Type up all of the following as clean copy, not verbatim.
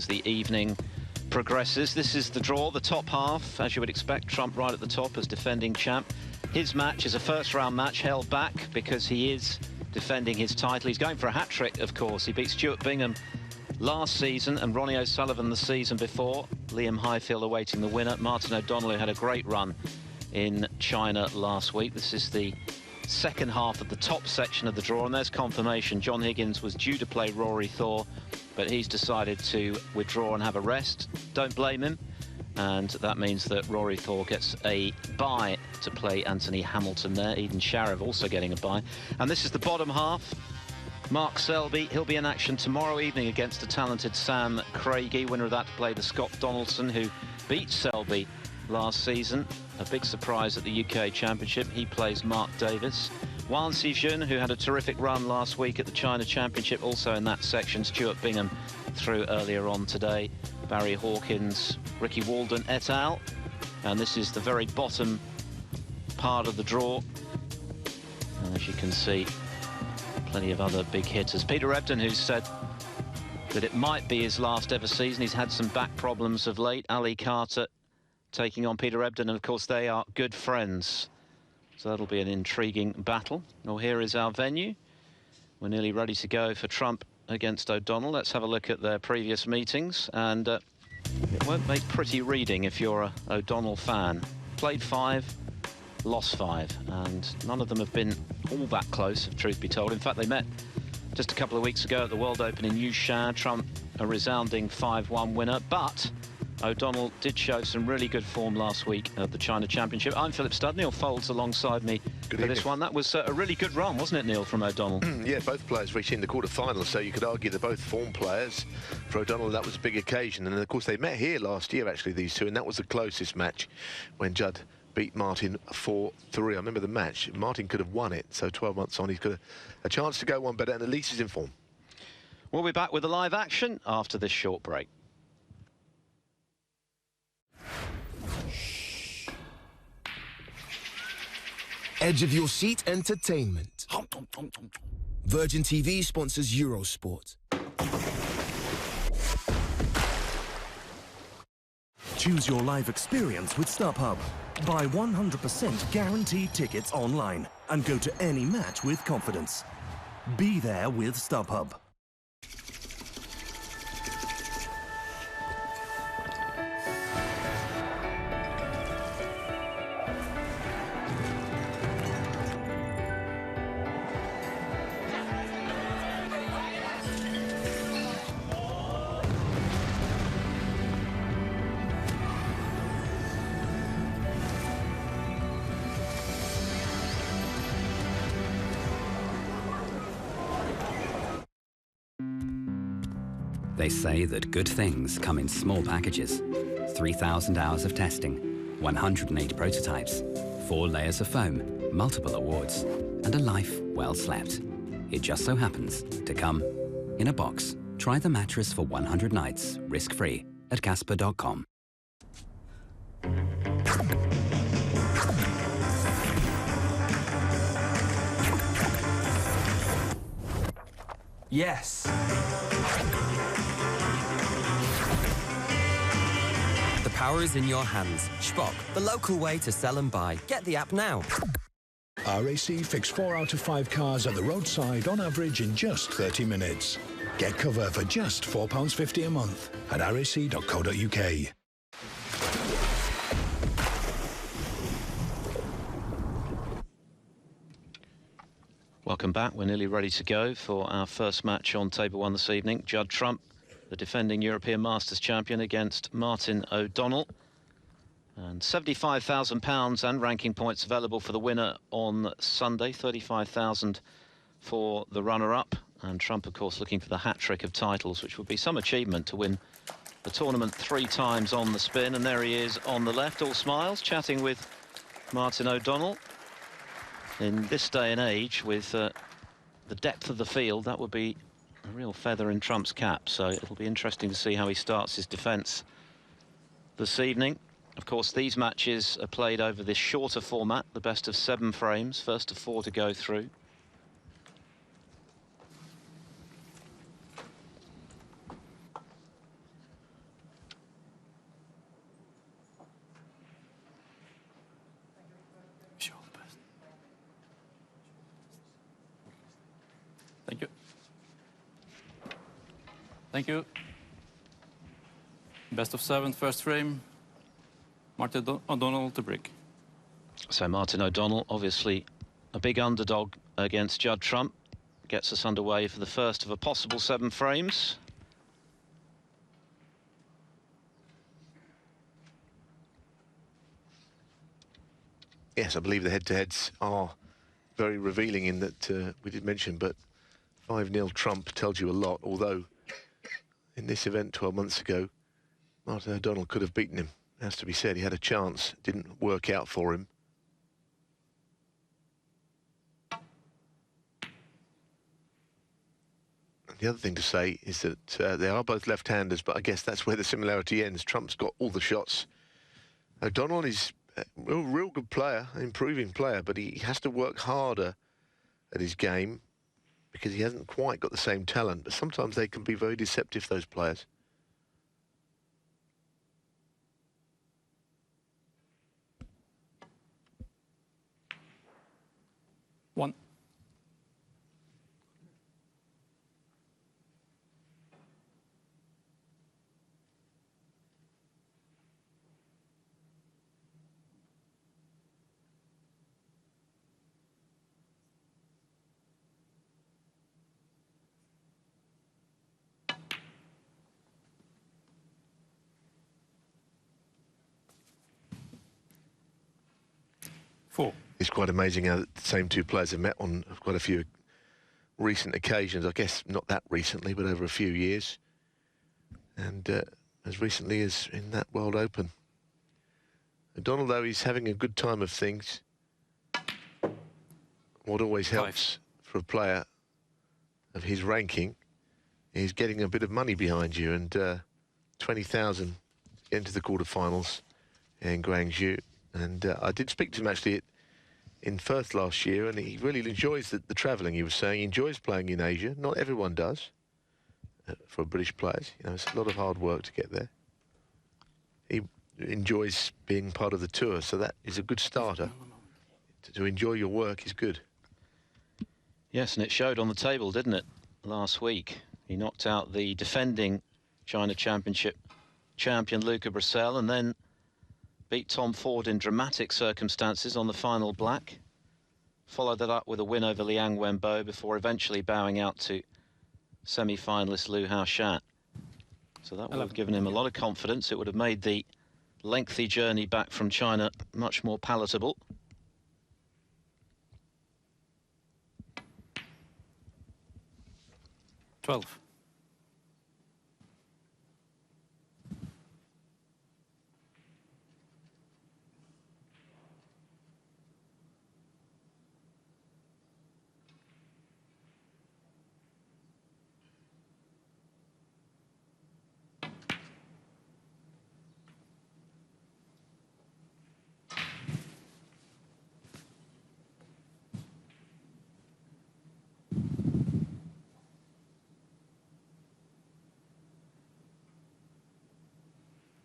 as the evening progresses. This is the draw, the top half, as you would expect. Trump right at the top as defending champ. His match is a first-round match held back because he is defending his title. He's going for a hat-trick, of course. He beat Stuart Bingham last season and Ronnie O'Sullivan the season before. Liam Highfield awaiting the winner. Martin O'Donnell, who had a great run in China last week. This is the second half of the top section of the draw, and there's confirmation. John Higgins was due to play Rory Thor, but he's decided to withdraw and have a rest. Don't blame him, and that means that Rory Thor gets a bye to play Anthony Hamilton there. Eden Sharav also getting a bye. And this is the bottom half. Mark Selby, he'll be in action tomorrow evening against the talented Sam Craigie, winner of that to play the Scott Donaldson, who beat Selby last season. A big surprise at the UK Championship. He plays Mark Davis. Wan Xijun, who had a terrific run last week at the China Championship, also in that section. Stuart Bingham through earlier on today. Barry Hawkins, Ricky Walden et al. And this is the very bottom part of the draw. And as you can see, plenty of other big hitters. Peter Ebdon, who said that it might be his last ever season. He's had some back problems of late. Ali Carter taking on Peter Ebdon, and of course they are good friends. So that'll be an intriguing battle. Well, here is our venue. We're nearly ready to go for Trump against O'Donnell. Let's have a look at their previous meetings, and it won't make pretty reading if you're a O'Donnell fan. Played 5, lost 5, and none of them have been all that close, if truth be told. In fact, they met just a couple of weeks ago at the World Open in Yushan. Trump a resounding 5-1 winner, but O'Donnell did show some really good form last week at the China Championship. I'm Philip Studd. Neil Folds alongside me for this one. That was a really good run, wasn't it, Neil, from O'Donnell? Yeah, both players reaching the quarter-finals, so you could argue they're both form players. For O'Donnell, that was a big occasion. And, of course, they met here last year, actually, these two, and that was the closest match when Judd beat Martin 4-3. I remember the match. Martin could have won it, so 12 months on, he's got a chance to go one better, and at least he's in form. We'll be back with the live action after this short break. Edge of your seat entertainment. Virgin TV sponsors Eurosport. Choose your live experience with StubHub. Buy 100% guaranteed tickets online and go to any match with confidence. Be there with StubHub. They say that good things come in small packages. 3,000 hours of testing, 180 prototypes, 4 layers of foam, multiple awards, and a life well slept. It just so happens to come in a box. Try the mattress for 100 nights, risk-free, at Casper.com. Yes. The power is in your hands. Shpock, the local way to sell and buy. Get the app now. RAC fix 4 out of 5 cars at the roadside on average in just 30 minutes. Get cover for just £4.50 a month at rac.co.uk. Welcome back. We're nearly ready to go for our first match on Table 1 this evening. Judd Trump, the defending European Masters champion, against Martin O'Donnell. And £75,000 and ranking points available for the winner on Sunday. 35,000 for the runner-up. And Trump, of course, looking for the hat-trick of titles, which would be some achievement to win the tournament 3 times on the spin. And there he is on the left, all smiles, chatting with Martin O'Donnell. In this day and age, with the depth of the field, that would be a real feather in Trump's cap. So it'll be interesting to see how he starts his defence this evening. Of course, these matches are played over this shorter format, the best of 7 frames, first of 4 to go through. Thank you. Best of 7, first frame. Martin O'Donnell to break. So Martin O'Donnell, obviously a big underdog against Judd Trump, gets us underway for the first of a possible 7 frames. Yes, I believe the head-to-heads are very revealing in that we did mention, but 5-0 Trump tells you a lot, although in this event 12 months ago, Martin O'Donnell could have beaten him. It has to be said, he had a chance, didn't work out for him. And the other thing to say is that they are both left-handers, but I guess that's where the similarity ends. Trump's got all the shots. O'Donnell is a real good player, improving player, but he has to work harder at his game because he hasn't quite got the same talent. But sometimes they can be very deceptive, those players. One. Four. It's quite amazing how the same two players have met on quite a few recent occasions. I guess not that recently, but over a few years. And as recently as in that World Open. O'Donnell, though, he's having a good time of things. What always helps for a player of his ranking is getting a bit of money behind you, and 20,000 into the quarterfinals in Guangzhou. And I did speak to him actually in Firth last year, and he really enjoys the travelling. He was saying he enjoys playing in Asia. Not everyone does. For British players, you know, it's a lot of hard work to get there. He enjoys being part of the tour, so that is a good starter. To enjoy your work is good. Yes, and it showed on the table, didn't it, last week? He knocked out the defending China Championship champion Luca Brissell, and then beat Tom Ford in dramatic circumstances on the final black. Followed that up with a win over Liang Wenbo before eventually bowing out to semi-finalist Liu Haoshan. So that would have given him a lot of confidence. It would have made the lengthy journey back from China much more palatable. Twelve.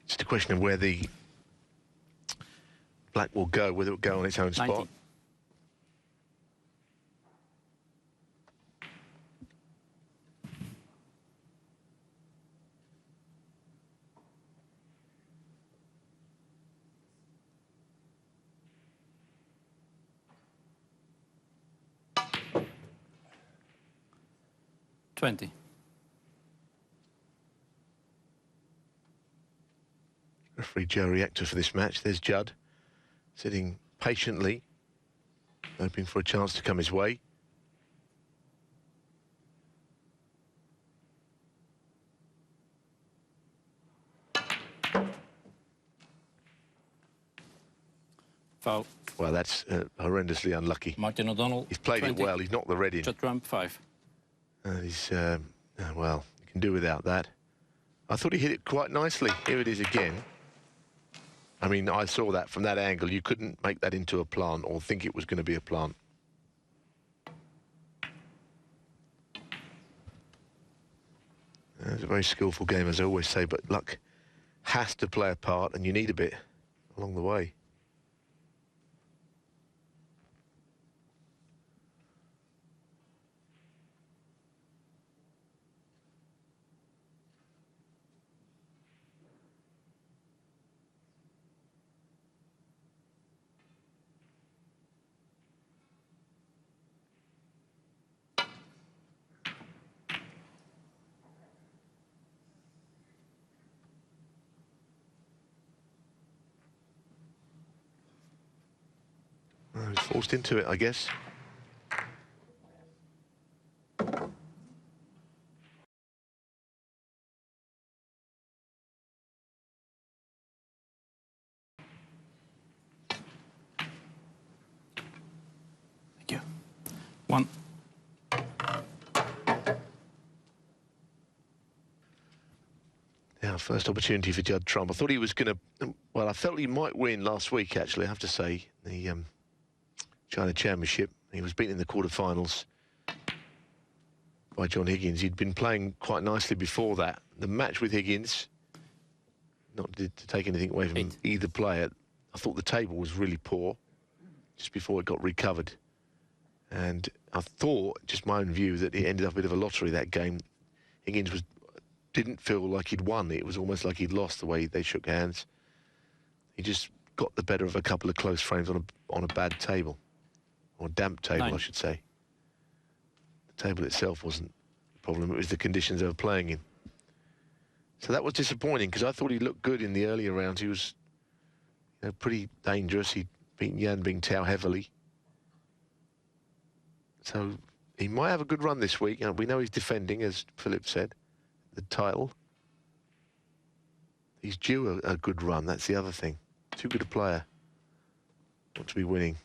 Just a question of where the black will go, whether it will go on its own 19. spot. $20. Referee Joe Reactor for this match. There's Judd sitting patiently, hoping for a chance to come his way. Foul. Well, that's horrendously unlucky. Martin O'Donnell. He's played 20. it well. He's knocked the red in. Judd Trump 5. He's, well, you can do without that. I thought he hit it quite nicely. Here it is again. I mean, I saw that from that angle. You couldn't make that into a plant or think it was going to be a plant. It's a very skillful game, as I always say, but luck has to play a part, and you need a bit along the way. forced into it, I guess. Thank you. 1. Yeah, first opportunity for Judd Trump. I thought he was going to... Well, I felt he might win last week, actually, I have to say. The China Championship. He was beaten in the quarterfinals by John Higgins. He'd been playing quite nicely before that. The match with Higgins, not to take anything away from either player, I thought the table was really poor just before it got recovered. And I thought, just my own view, that it ended up a bit of a lottery, that game. Higgins didn't feel like he'd won. It was almost like he'd lost the way they shook hands. He just got the better of a couple of close frames on a bad table, or a damp table, 9. I should say. The table itself wasn't the problem, it was the conditions they were playing in. So that was disappointing, because I thought he looked good in the earlier rounds. He was, you know, pretty dangerous. He'd beaten Yan Bingtao heavily. So he might have a good run this week. We know he's defending, as Philip said, the title. He's due a good run, that's the other thing. Too good a player not to be winning.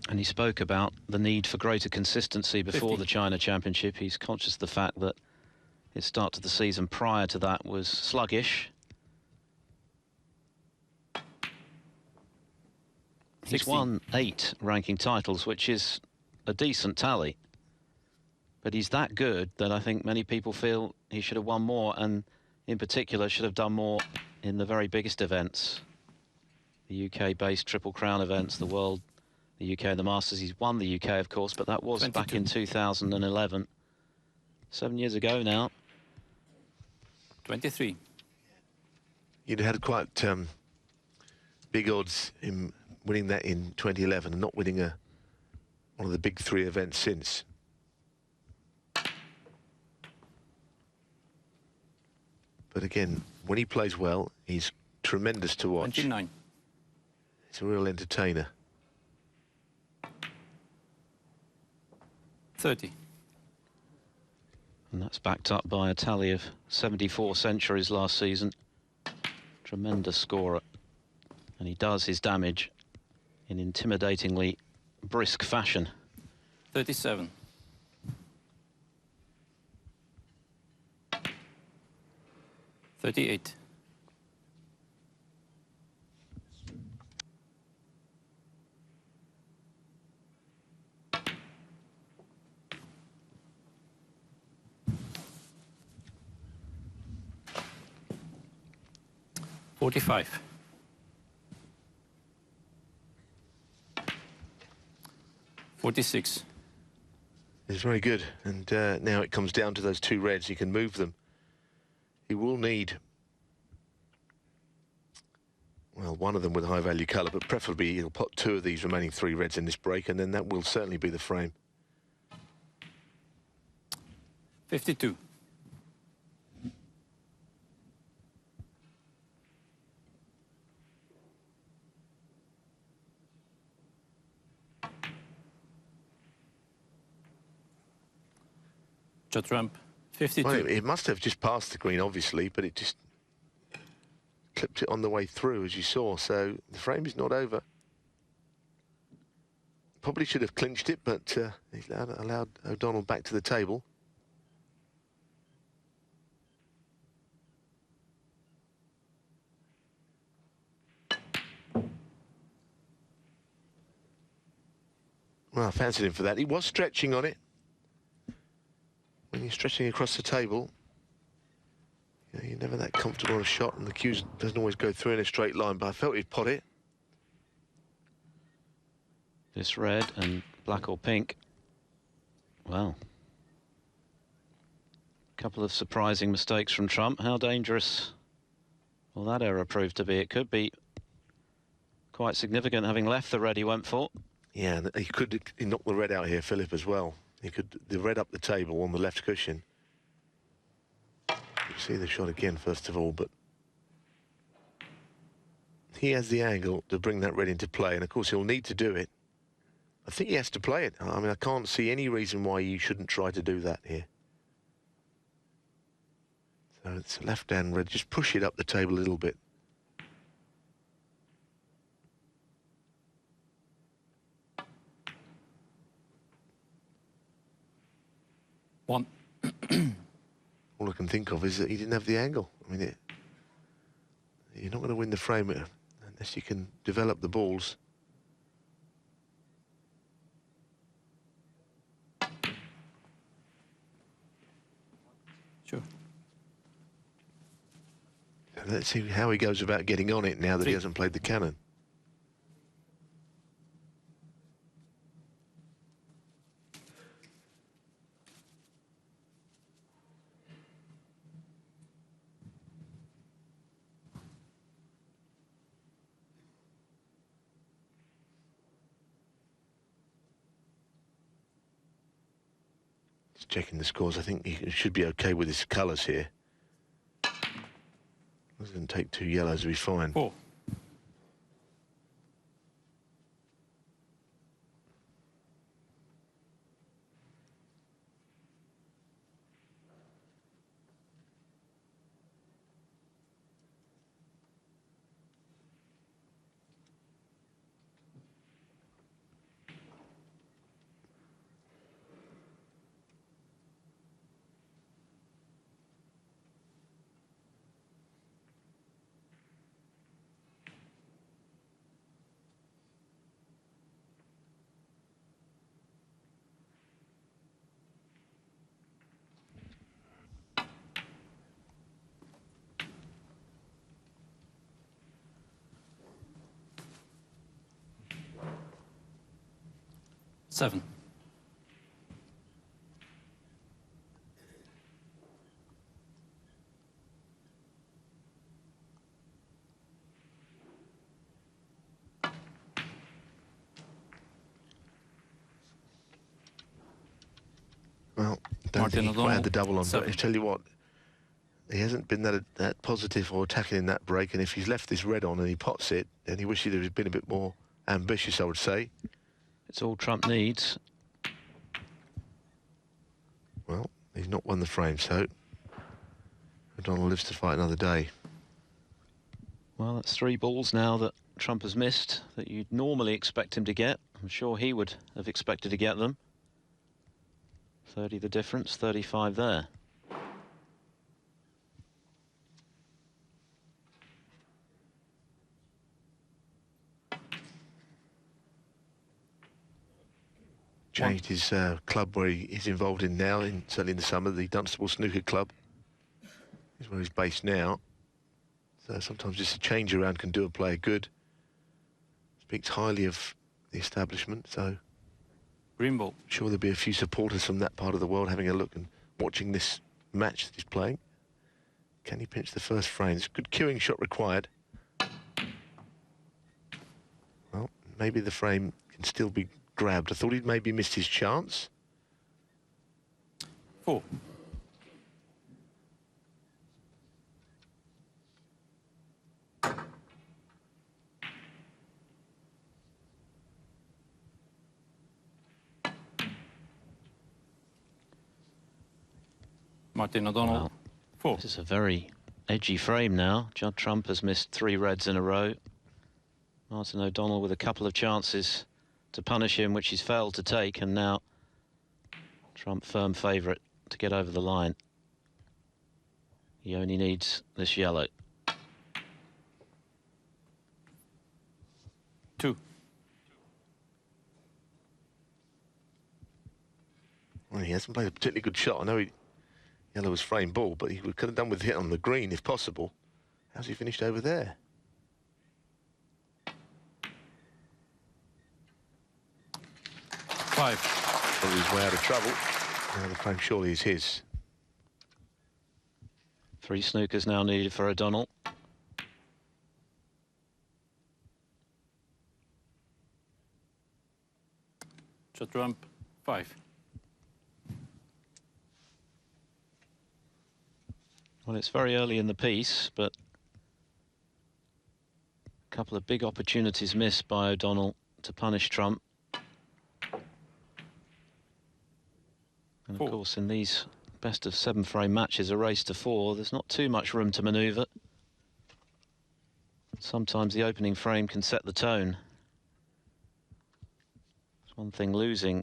And he spoke about the need for greater consistency before 50. the China Championship. He's conscious of the fact that his start to the season prior to that was sluggish. He's 16. won 8 ranking titles, which is a decent tally. But he's that good that I think many people feel he should have won more, and in particular should have done more in the very biggest events. The UK-based Triple Crown events, the World, the UK and the Masters. He's won the UK, of course, but that was 22. back in 2011. 7 years ago now. 23. You'd had quite big odds in winning that in 2011 and not winning one of the big 3 events since. But again, when he plays well, he's tremendous to watch. 29. He's a real entertainer. 30. And that's backed up by a tally of 74 centuries last season. Tremendous scorer. And he does his damage in intimidatingly brisk fashion. 37. 38. 45. 46. It's very good. And now it comes down to those 2 reds. He can move them. He will need, well, one of them with high value colour, but preferably he'll put 2 of these remaining 3 reds in this break, and then that will certainly be the frame. 52. 52. Well, it must have just passed the green, obviously, but it just clipped it on the way through, as you saw. So the frame is not over. Probably should have clinched it, but he's allowed O'Donnell back to the table. Well, I fancied him for that. He was stretching on it. When you're stretching across the table, you know, you're never that comfortable on a shot, and the cue doesn't always go through in a straight line, but I felt he'd pot it. This red and black or pink. Well, a couple of surprising mistakes from Trump. How dangerous will that error prove to be? It could be quite significant, having left the red he went for. Yeah, and he knocked the red out here, Philip, as well. The red up the table on the left cushion. You see the shot again, first of all, but he has the angle to bring that red into play, and of course he'll need to do it. I think he has to play it. I mean, I can't see any reason why you shouldn't try to do that here. So it's left-hand red. Just push it up the table a little bit. One. All I can think of is that he didn't have the angle. I mean, you're not going to win the frame unless you can develop the balls. Sure. Let's see how he goes about getting on it now that he hasn't played the cannon. Just checking the scores. I think he should be okay with his colours here. Doesn't take 2 yellows to be fine. 4. Seven. Well, don't think he quite had the double on, but I tell you what, he hasn't been that positive or attacking in that break, and if he's left this red on and he pots it, then he wishes he'd been a bit more ambitious, I would say. It's all Trump needs. Well, he's not won the frame, so O'Donnell lives to fight another day. Well, that's 3 balls now that Trump has missed that you'd normally expect him to get. I'm sure he would have expected to get them. 30 the difference, 35 there. Changed his club where he is involved in now, certainly in the summer, the Dunstable Snooker Club is where he's based now. So sometimes just a change around can do a player good. Speaks highly of the establishment, so Green ball. I'm sure there'll be a few supporters from that part of the world having a look and watching this match that he's playing. Can he pinch the first frame? It's a good cueing shot required. Well, maybe the frame can still be grabbed. I thought he'd maybe missed his chance. 4. Martin O'Donnell. Well, 4. This is a very edgy frame now. Judd Trump has missed 3 reds in a row. Martin O'Donnell with a couple of chances to punish him, which he's failed to take, and now Trump firm favourite to get over the line. He only needs this yellow. 2. Well, he hasn't played a particularly good shot. I know yellow was frame ball, but he could have done with hit on the green if possible. How's he finished over there? 5. Well, he's way out of trouble. Now the frame surely is his. 3 snookers now needed for O'Donnell. Judd Trump. 5. Well, it's very early in the piece, but A couple of big opportunities missed by O'Donnell to punish Trump. And of course, in these best of 7 frame matches, a race to 4, there's not too much room to manoeuvre. Sometimes the opening frame can set the tone. It's one thing losing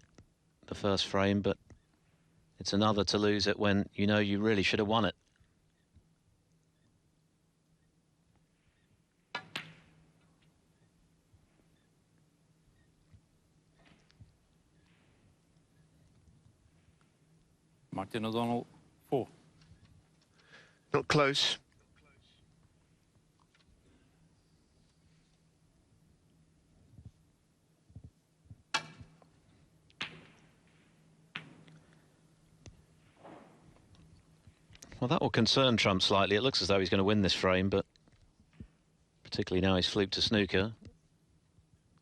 the first frame, but it's another to lose it when you know you really should have won it. Martin O'Donnell, 4. Not close. Well, that will concern Trump slightly. It looks as though he's going to win this frame, but particularly now he's fluked to snooker.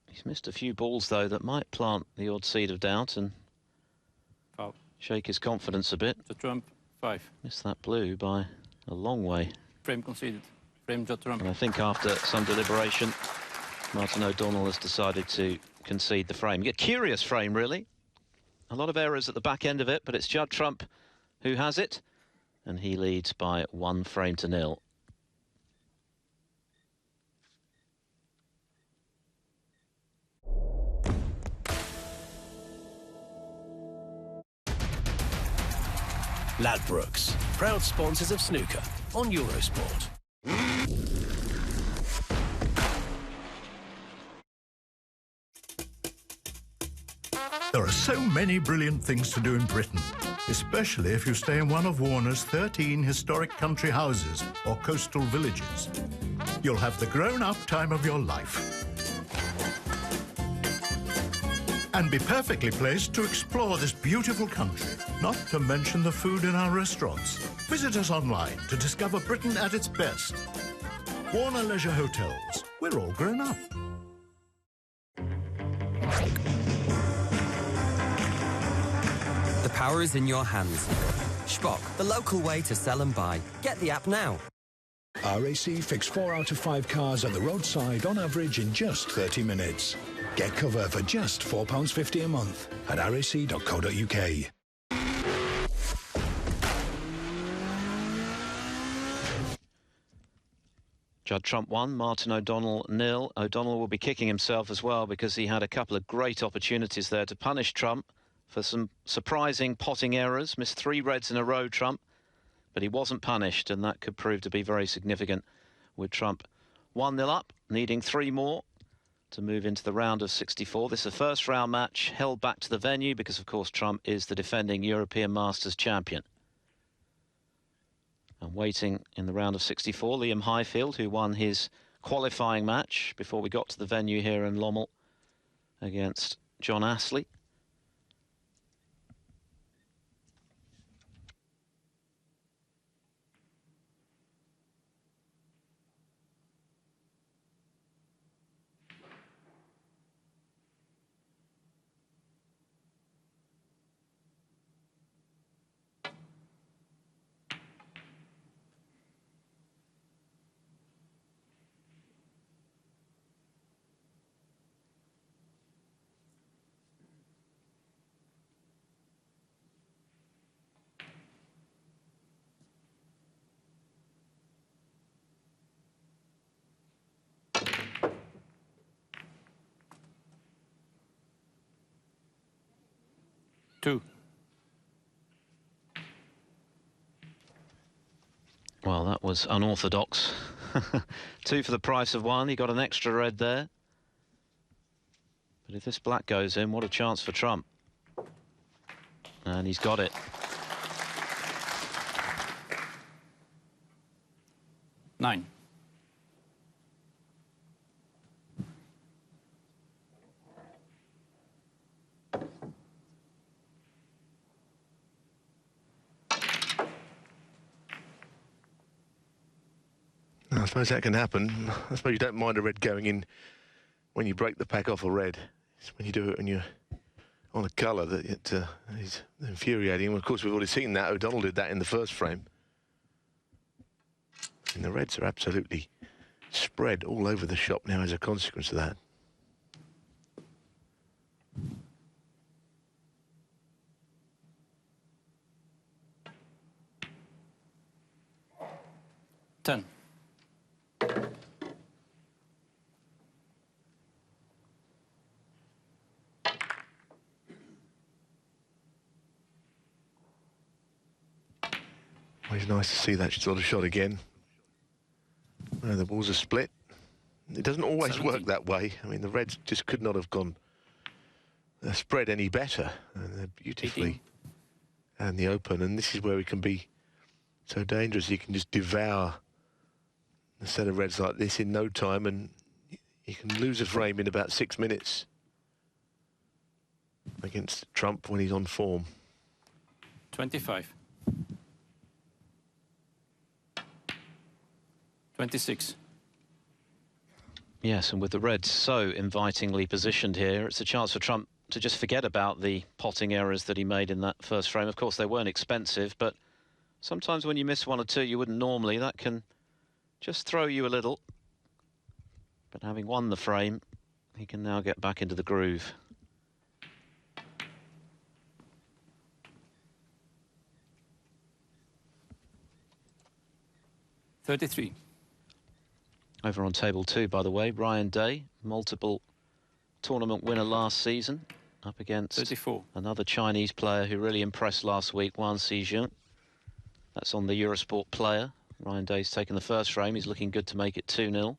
He's missed a few balls, though, that might plant the odd seed of doubt and shake his confidence a bit. To Trump, 5. Missed that blue by a long way. Frame conceded. Frame Judd Trump. And I think after some deliberation, Martin O'Donnell has decided to concede the frame. A curious frame, really. A lot of errors at the back end of it, but it's Judd Trump who has it, and he leads by 1 frame to 0. Ladbrokes, proud sponsors of snooker on Eurosport. There are so many brilliant things to do in Britain, especially if you stay in one of Warner's 13 historic country houses or coastal villages. You'll have the grown-up time of your life and be perfectly placed to explore this beautiful country, not to mention the food in our restaurants. Visit us online to discover Britain at its best. Warner Leisure Hotels. We're all grown up. The power is in your hands. Shpock, the local way to sell and buy. Get the app now. RAC fix 4 out of 5 cars at the roadside on average in just 30 minutes. Get cover for just £4.50 a month at rac.co.uk. Judd Trump 1, Martin O'Donnell 0. O'Donnell will be kicking himself as well because he had a couple of great opportunities there to punish Trump for some surprising potting errors. Missed 3 reds in a row, Trump, but he wasn't punished, and that could prove to be very significant with Trump 1-0 up, needing 3 more to move into the round of 64. This is a first round match held back to the venue because, of course, Trump is the defending European Masters champion. And waiting in the round of 64, Liam Highfield, who won his qualifying match before we got to the venue here in Lommel against John Astley. Well, that was unorthodox. 2 for the price of 1. He got an extra red there. But if this black goes in, what a chance for Trump. And he's got it. Nine. I suppose that can happen. I suppose you don't mind a red going in when you break the pack off a red. It's when you do it when you're on a colour that it is infuriating. And of course, we've already seen that. O'Donnell did that in the first frame. And the reds are absolutely spread all over the shop now as a consequence of that. Ten. Always nice to see that sort of shot again. The balls are split. It doesn't always 17. work that way. I mean, the Reds just could not have gone spread any better. And they're beautifully 18. and the open. And this is where it can be so dangerous. You can just devour a set of Reds like this in no time, and you can lose a frame in about 6 minutes against Trump when he's on form. 25. 26. Yes, and with the Reds so invitingly positioned here, it's a chance for Trump to just forget about the potting errors that he made in that first frame. Of course, they weren't expensive, but sometimes when you miss one or two you wouldn't normally, that can just throw you a little. But having won the frame, he can now get back into the groove. $33. Over on table 2, by the way, Ryan Day, multiple tournament winner last season, up against 34. Another Chinese player who really impressed last week, Juan Xijun. That's on the Eurosport player. Ryan Day's taken the first frame. He's looking good to make it 2-0.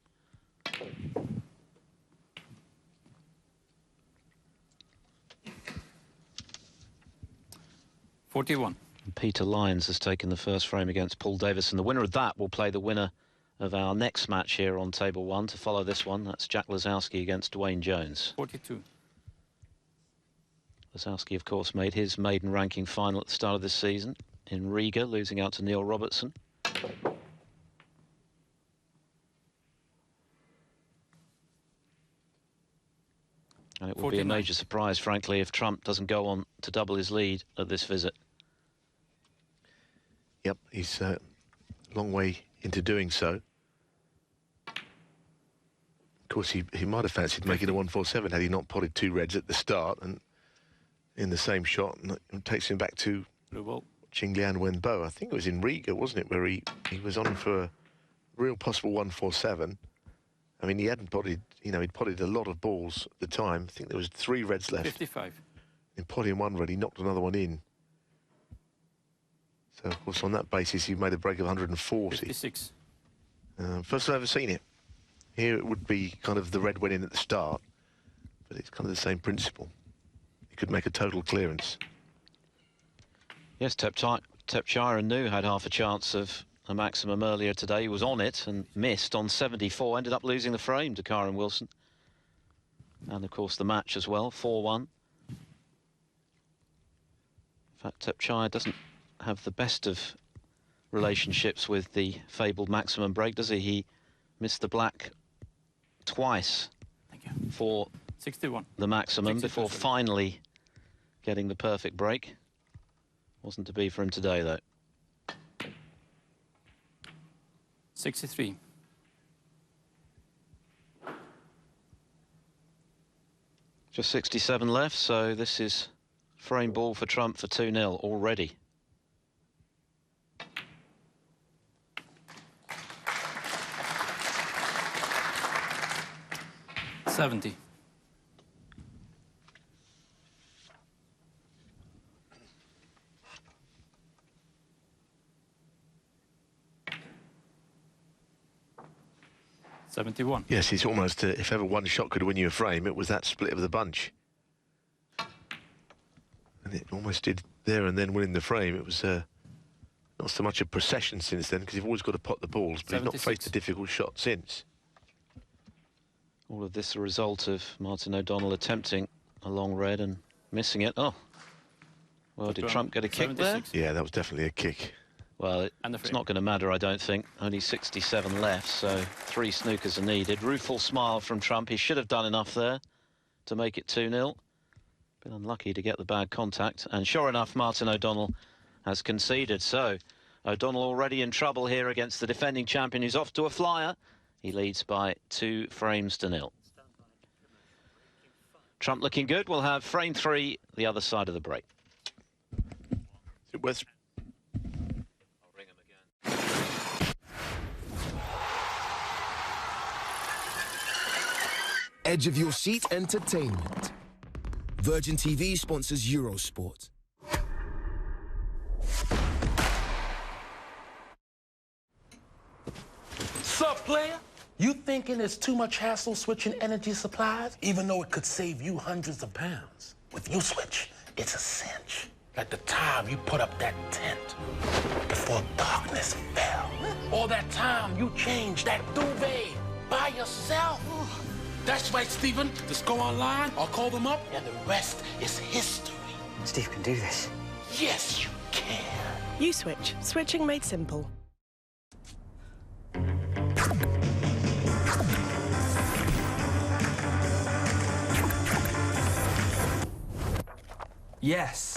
$41. Peter Lyons has taken the first frame against Paul Davison. The winner of that will play the winner of our next match here on table 1 to follow this one. That's Jack Lisowski against Duane Jones. 42. Lisowski, of course, made his maiden ranking final at the start of this season in Riga, losing out to Neil Robertson. And it would 49. be a major surprise, frankly, if Trump doesn't go on to double his lead at this visit. Yep, he's a long way into doing so. Of course, he might have fancied making a 147 had he not potted 2 Reds at the start and in the same shot, and it takes him back to Qinglian Wenbo. I think it was in Riga, wasn't it, where he was on for a real possible 147. I mean, he hadn't potted, you know, he'd potted a lot of balls at the time. I think there was 3 Reds left. 55. In potting 1 Red, he knocked another one in. So, of course, on that basis, he made a break of 140. 56. First I've ever seen it. Here it would be kind of the Red went in at the start, but it's kind of the same principle. He could make a total clearance. Yes, Tepchire knew had half a chance of a maximum earlier today. He was on it and missed on 74, ended up losing the frame to Karen Wilson. And, of course, the match as well, 4-1. In fact, Tepchire doesn't have the best of relationships with the fabled maximum break, does he? He missed the black twice for 61. the maximum 62. before finally getting the perfect break. Wasn't to be for him today, though. 63. Just 67 left, so this is frame ball for Trump for 2-0 already. $70. $71. Yes, it's almost, if ever one shot could win you a frame, it was that split of the bunch. And it almost did there and then winning the frame. It was not so much a procession since then, because you've always got to pot the balls, but he's not faced a difficult shot since. All of this a result of Martin O'Donnell attempting a long red and missing it. Oh, well, did Trump get a kick there? Yeah, that was definitely a kick. Well, it's not going to matter, I don't think. Only 67 left, so 3 snookers are needed. Rueful smile from Trump. He should have done enough there to make it 2-0. Been unlucky to get the bad contact. And sure enough, Martin O'Donnell has conceded. So O'Donnell already in trouble here against the defending champion, who's off to a flyer. He leads by 2 frames to 0. Trump looking good. We'll have frame 3, the other side of the break. West. I'll ring him again. Edge of your seat entertainment. Virgin TV sponsors Eurosport. Sup, player? You thinking it's too much hassle switching energy supplies, even though it could save you hundreds of pounds? With U-Switch, it's a cinch. Like the time you put up that tent before darkness fell. Or that time you changed that duvet by yourself. That's right, Stephen. Just go online or call them up, and the rest is history. Steve can do this. Yes, you can. U-Switch. Switching made simple. Yes.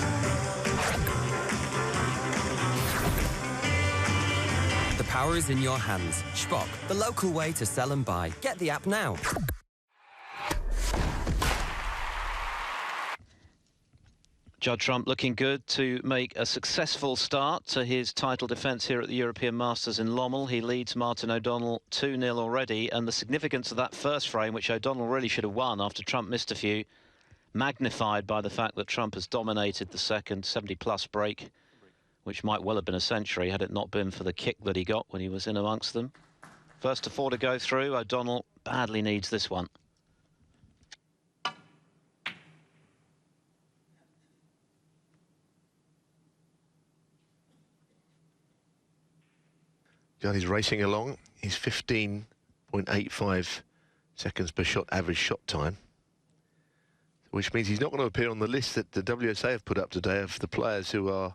The power is in your hands. Spock, the local way to sell and buy. Get the app now. Judd Trump looking good to make a successful start to his title defence here at the European Masters in Lommel. He leads Martin O'Donnell 2-0 already, and the significance of that first frame, which O'Donnell really should have won after Trump missed a few, magnified by the fact that Trump has dominated the second 70-plus break, which might well have been a century had it not been for the kick that he got when he was in amongst them. First to 4 to go through. O'Donnell badly needs this one. Judd is racing along. He's 15.85 seconds per shot average shot time, which means he's not going to appear on the list that the WSA have put up today of the players who are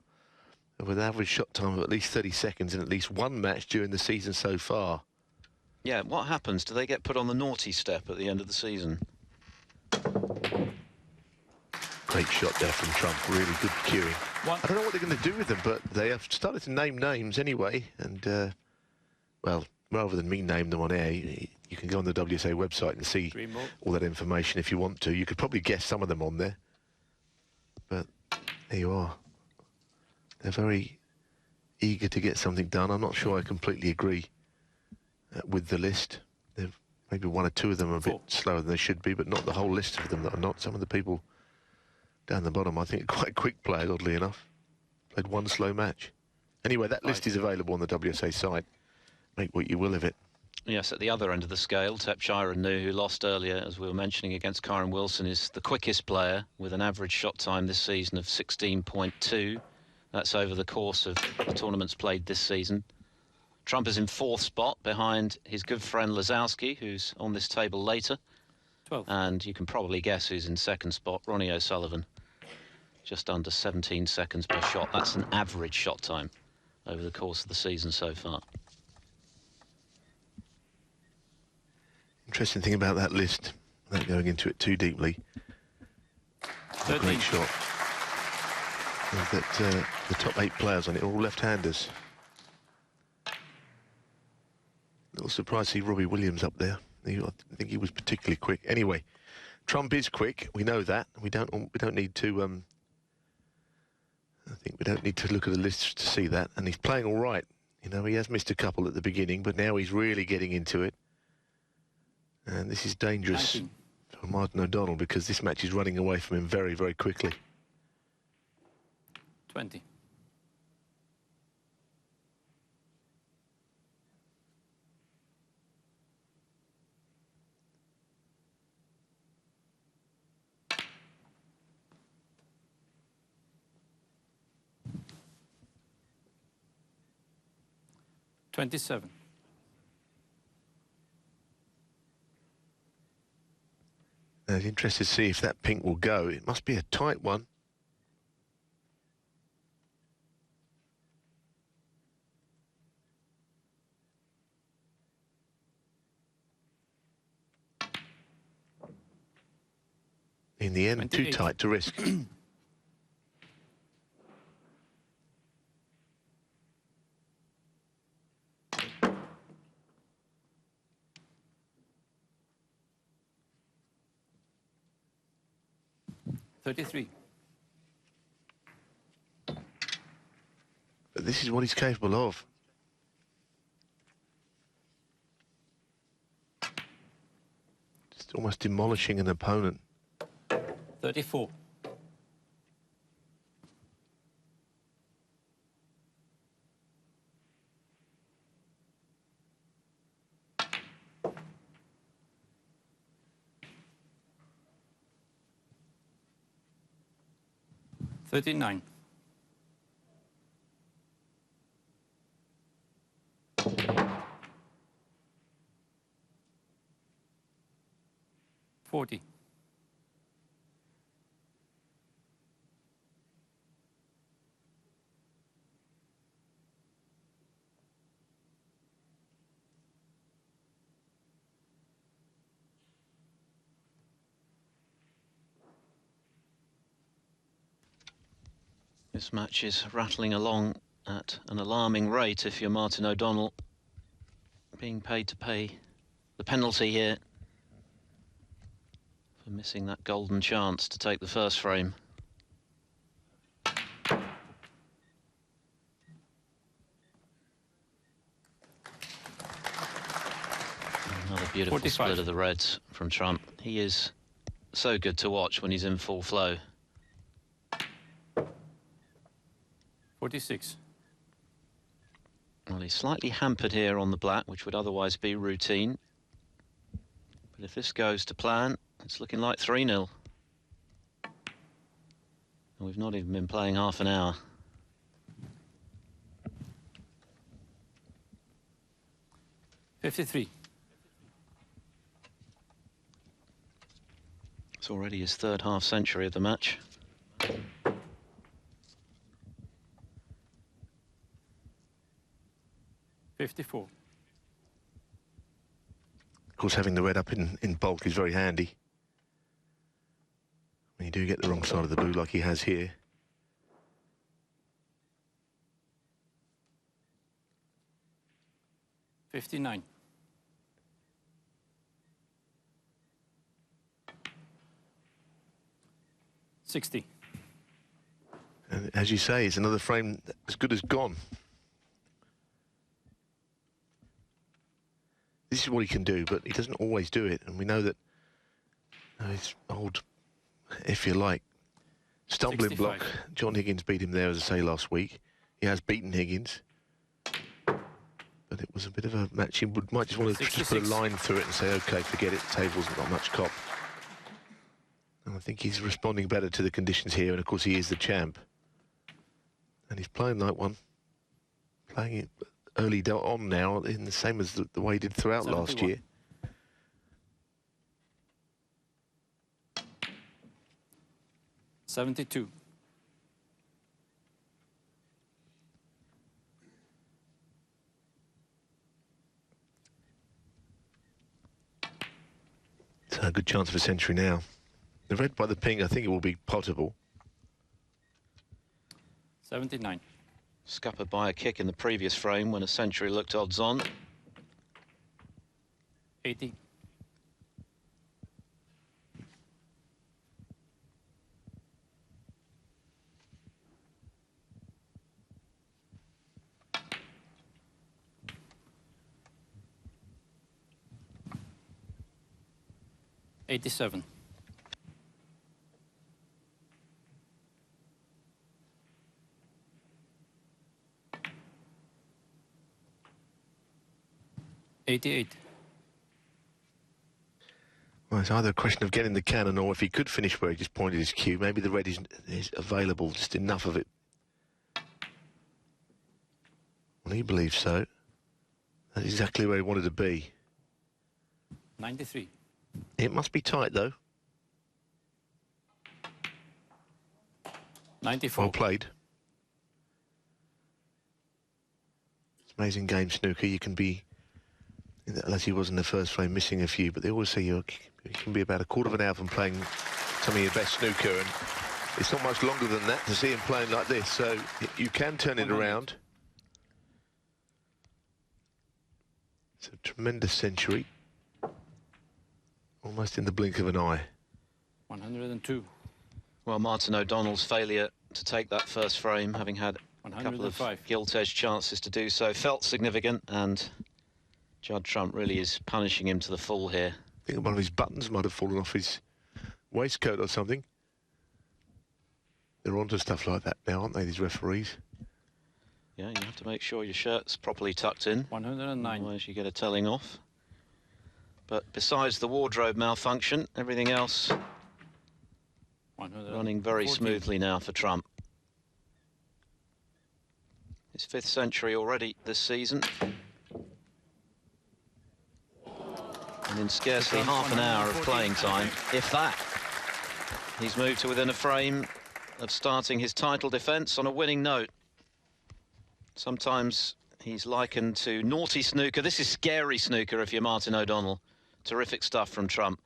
with an average shot time of at least 30 seconds in at least one match during the season so far. Yeah, what happens? Do they get put on the naughty step at the end of the season? Great shot there from Trump, really good cueing. I don't know what they're going to do with them, but they have started to name names anyway, and well, rather than me name them on air, you can go on the WSA website and see all that information if you want to. You could probably guess some of them on there, but there you are. They're very eager to get something done. I'm not sure I completely agree with the list. Maybe 1 or 2 of them are a bit slower than they should be, but not the whole list of them that are not. Some of the people down the bottom, I think, are quite quick players, oddly enough. Played 1 slow match. Anyway, that list is available on the WSA site. Make what you will of it. Yes, at the other end of the scale, Tepchiranu, who lost earlier, as we were mentioning, against Kyren Wilson, is the quickest player with an average shot time this season of 16.2. That's over the course of the tournaments played this season. Trump is in 4th spot behind his good friend Lisowski, who's on this table later. 12. And you can probably guess who's in 2nd spot, Ronnie O'Sullivan. Just under 17 seconds per shot. That's an average shot time over the course of the season so far. Interesting thing about that list, without going into it too deeply, a great shot, is that the top 8 players on it are all left-handers. A little surprised to see Robbie Williams up there. I think he was particularly quick. Anyway, Trump is quick. We know that. We don't need to. I think we don't need to look at the list to see that. And he's playing all right. You know, he has missed a couple at the beginning, but now he's really getting into it. And this is dangerous for Martin O'Donnell because this match is running away from him very, very quickly. 20. $27. I was interested to see if that pink will go. It must be a tight one. In the end, 28. too tight to risk. 33. But this is what he's capable of. Just almost demolishing an opponent. 34. $39. $40. This match is rattling along at an alarming rate if you're Martin O'Donnell, being paid to pay the penalty here for missing that golden chance to take the first frame. Another beautiful 45. split of the reds from Trump. He is so good to watch when he's in full flow. 46. Well, he's slightly hampered here on the black, which would otherwise be routine. But if this goes to plan, it's looking like 3-0. And we've not even been playing half an hour. $53. It's already his third half century of the match. $54. Of course, having the red up in bulk is very handy. When you do get the wrong side of the blue like he has here. $59. $60. And as you say, it's another frame as good as gone. This is what he can do, but he doesn't always do it. And we know that his old, if you like, stumbling 65. block. John Higgins beat him there, as I say, last week. He has beaten Higgins. But it was a bit of a match. He might just want to just put a line through it and say, OK, forget it, the table's not much cop. And I think he's responding better to the conditions here. And, of course, he is the champ. And he's playing like one. Playing it early on now, in the same as the way he did throughout 71. last year. $72. It's a good chance of a century now. The red by the pink, I think it will be potable. 79. Scuppered by a kick in the previous frame when a century looked odds on. 80. $87. $88. Well, it's either a question of getting the cannon or if he could finish where he just pointed his cue, maybe the red is available, just enough of it. Well, he believes so. That's exactly where he wanted to be. 93. It must be tight, though. 94. Well played. It's an amazing game, snooker. You can be, as he was in the first frame, missing a few, but they always say you can be about a quarter of an hour from playing some of your best snooker, and it's not much longer than that to see him playing like this, so you can turn it around. It's a tremendous century. Almost in the blink of an eye. 102. Well, Martin O'Donnell's failure to take that first frame, having had a couple of gilt-edged chances to do so, felt significant, and Judd Trump really is punishing him to the full here. I think one of his buttons might have fallen off his waistcoat or something. They're onto stuff like that now, aren't they, these referees? Yeah, you have to make sure your shirt's properly tucked in. 109. Otherwise you get a telling off. But besides the wardrobe malfunction, everything else running very smoothly now for Trump. His 5th century already this season. And in scarcely half an hour of playing time, if that, he's moved to within a frame of starting his title defence on a winning note. Sometimes he's likened to naughty snooker. This is scary snooker if you're Martin O'Donnell. Terrific stuff from Trump.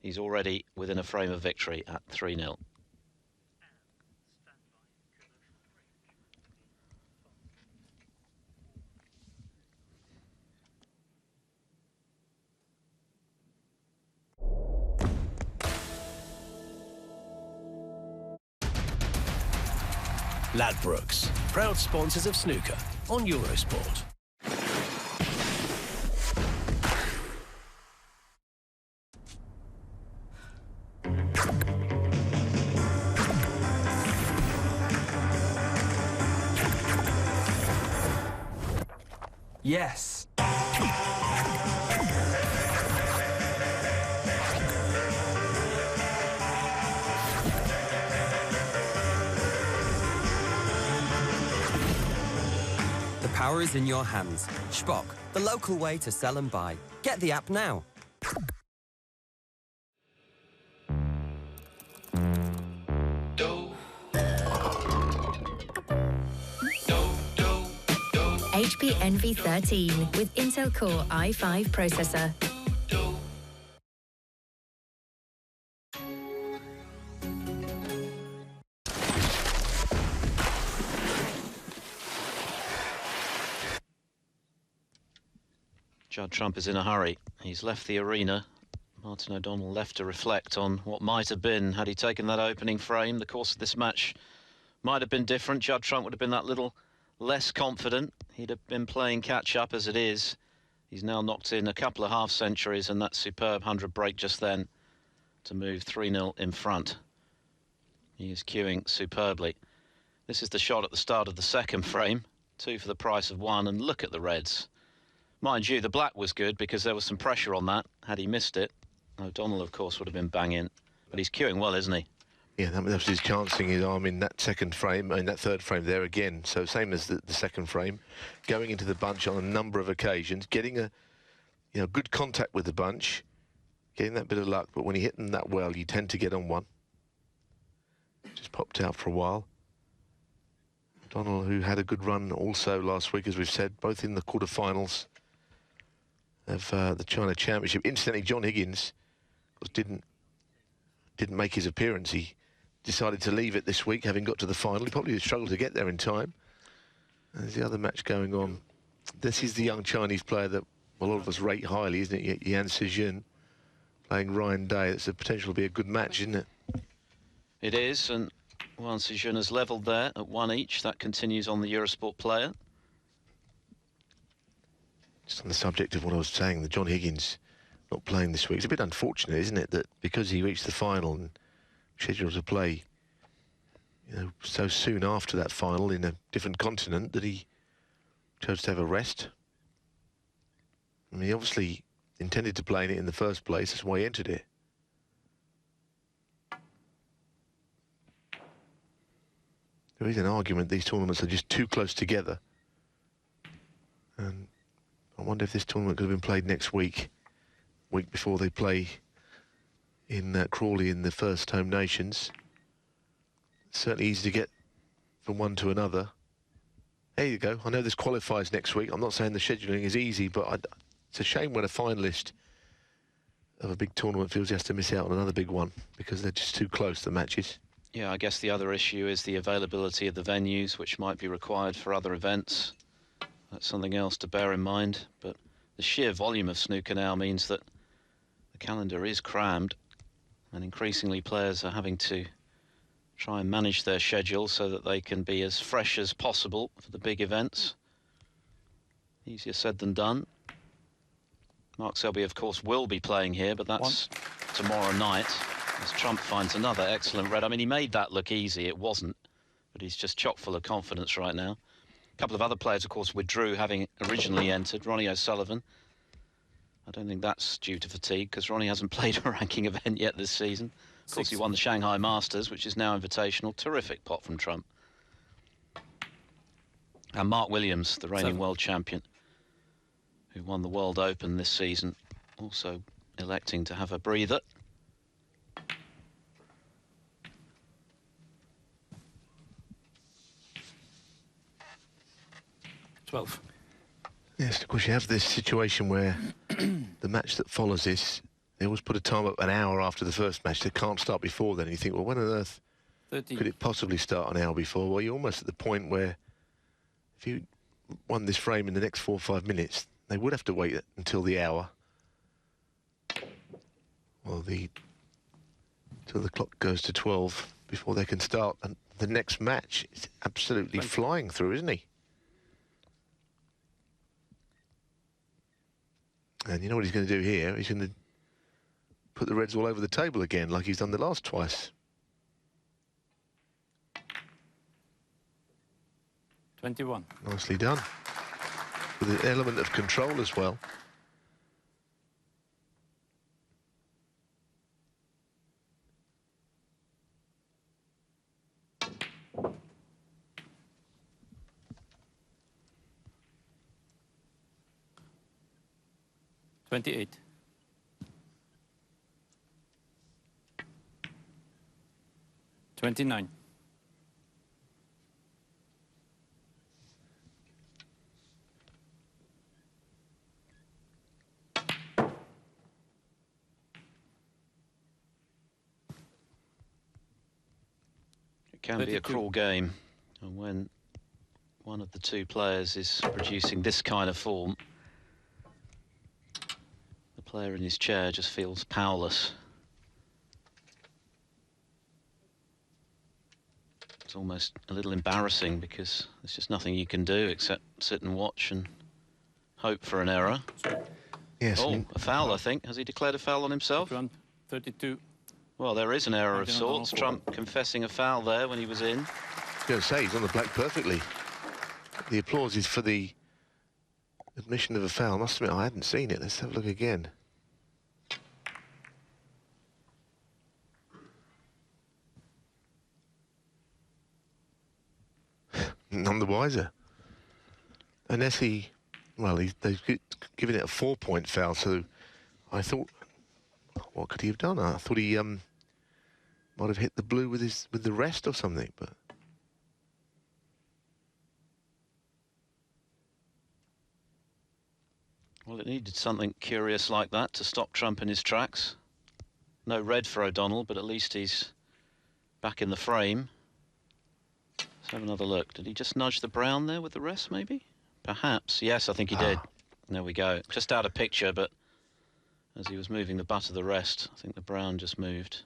He's already within a frame of victory at 3-0. Ladbrokes, proud sponsors of snooker on Eurosport. Yes. The power is in your hands. Spock, the local way to sell and buy. Get the app now. HP Envy 13 with Intel Core i5 processor. Judd Trump is in a hurry. He's left the arena. Martin O'Donnell left to reflect on what might have been had he taken that opening frame. The course of this match might have been different. Judd Trump would have been that little less confident. He'd have been playing catch-up as it is. He's now knocked in a couple of half-centuries and that superb 100 break just then to move 3-0 in front. He is cueing superbly. This is the shot at the start of the second frame. 2 for the price of 1, and look at the reds. Mind you, the black was good because there was some pressure on that. Had he missed it, O'Donnell, of course, would have been banging. But he's cueing well, isn't he? Yeah, that was his chancing his arm in that second frame, in that third frame there again. So same as the second frame, going into the bunch on a number of occasions, getting a good contact with the bunch, getting that bit of luck. But when you hit them that well, you tend to get on one. Just popped out for a while. O'Donnell, who had a good run also last week, as we've said, both in the quarterfinals of the China Championship. Incidentally, John Higgins didn't make his appearance. He decided to leave it this week, having got to the final. He probably struggled to get there in time. There's the other match going on. This is the young Chinese player that a lot of us rate highly, isn't it? Yan Sijun playing Ryan Day. It's a potential to be a good match, isn't it? It is, and Yan Sijun has levelled there at 1 each. That continues on the Eurosport player. Just on the subject of what I was saying, the John Higgins not playing this week. It's a bit unfortunate, isn't it, that because he reached the final and scheduled to play, so soon after that final in a different continent, that he chose to have a rest. I mean, he obviously intended to play in it in the first place. That's why he entered it. There is an argument these tournaments are just too close together. And I wonder if this tournament could have been played next week before they play in Crawley in the first home nations. It's certainly easy to get from one to another. There you go. I know there's qualifiers next week. I'm not saying the scheduling is easy, but it's a shame when a finalist of a big tournament feels he has to miss out on another big one because they're just too close, the matches. Yeah, I guess the other issue is the availability of the venues, which might be required for other events. That's something else to bear in mind. But the sheer volume of snooker now means that the calendar is crammed, and increasingly players are having to try and manage their schedule so that they can be as fresh as possible for the big events. Easier said than done. Mark Selby, of course, will be playing here, but that's tomorrow night, as Trump finds another excellent red. I mean, he made that look easy. It wasn't, but he's just chock full of confidence right now. A couple of other players, of course, withdrew, having originally entered. Ronnie O'Sullivan. I don't think that's due to fatigue, because Ronnie hasn't played a ranking event yet this season. Of course, he won the Shanghai Masters, which is now invitational. Terrific pot from Trump. And Mark Williams, the reigning world champion, who won the World Open this season, also electing to have a breather. Yes, of course, you have this situation where the match that follows this, they always put a time up an hour after the first match. They can't start before then. You think, well, when on earth 13. Could it possibly start an hour before? Well, you're almost at the point where if you won this frame in the next 4 or 5 minutes, they would have to wait until the hour. Well, till the clock goes to 12 before they can start. And the next match is absolutely flying through, isn't he? And you know what he's going to do here? He's going to put the reds all over the table again, like he's done the last twice. 21. Nicely done. With an element of control as well. $28. 29. It can be a cruel game, and when one of the two players is producing this kind of form, the player in his chair just feels powerless. It's almost a little embarrassing because there's just nothing you can do except sit and watch and hope for an error. Yes. Oh, a foul, I think. Has he declared a foul on himself? 32. Well, there is an error of sorts. Trump confessing a foul there when he was in. I was going to say, he's on the black perfectly. The applause is for the admission of a foul. I must admit, I hadn't seen it. Let's have a look again. None the wiser. Unless he... Well, they've given it a 4-point foul, so I thought... What could he have done? I thought he might have hit the blue with the rest or something, but... Well, it needed something curious like that to stop Trump in his tracks. No red for O'Donnell, but at least he's back in the frame. Let's have another look. Did he just nudge the brown there with the rest, maybe? Perhaps. Yes, I think he did. There we go. Just out of picture, but as he was moving the butt of the rest, I think the brown just moved.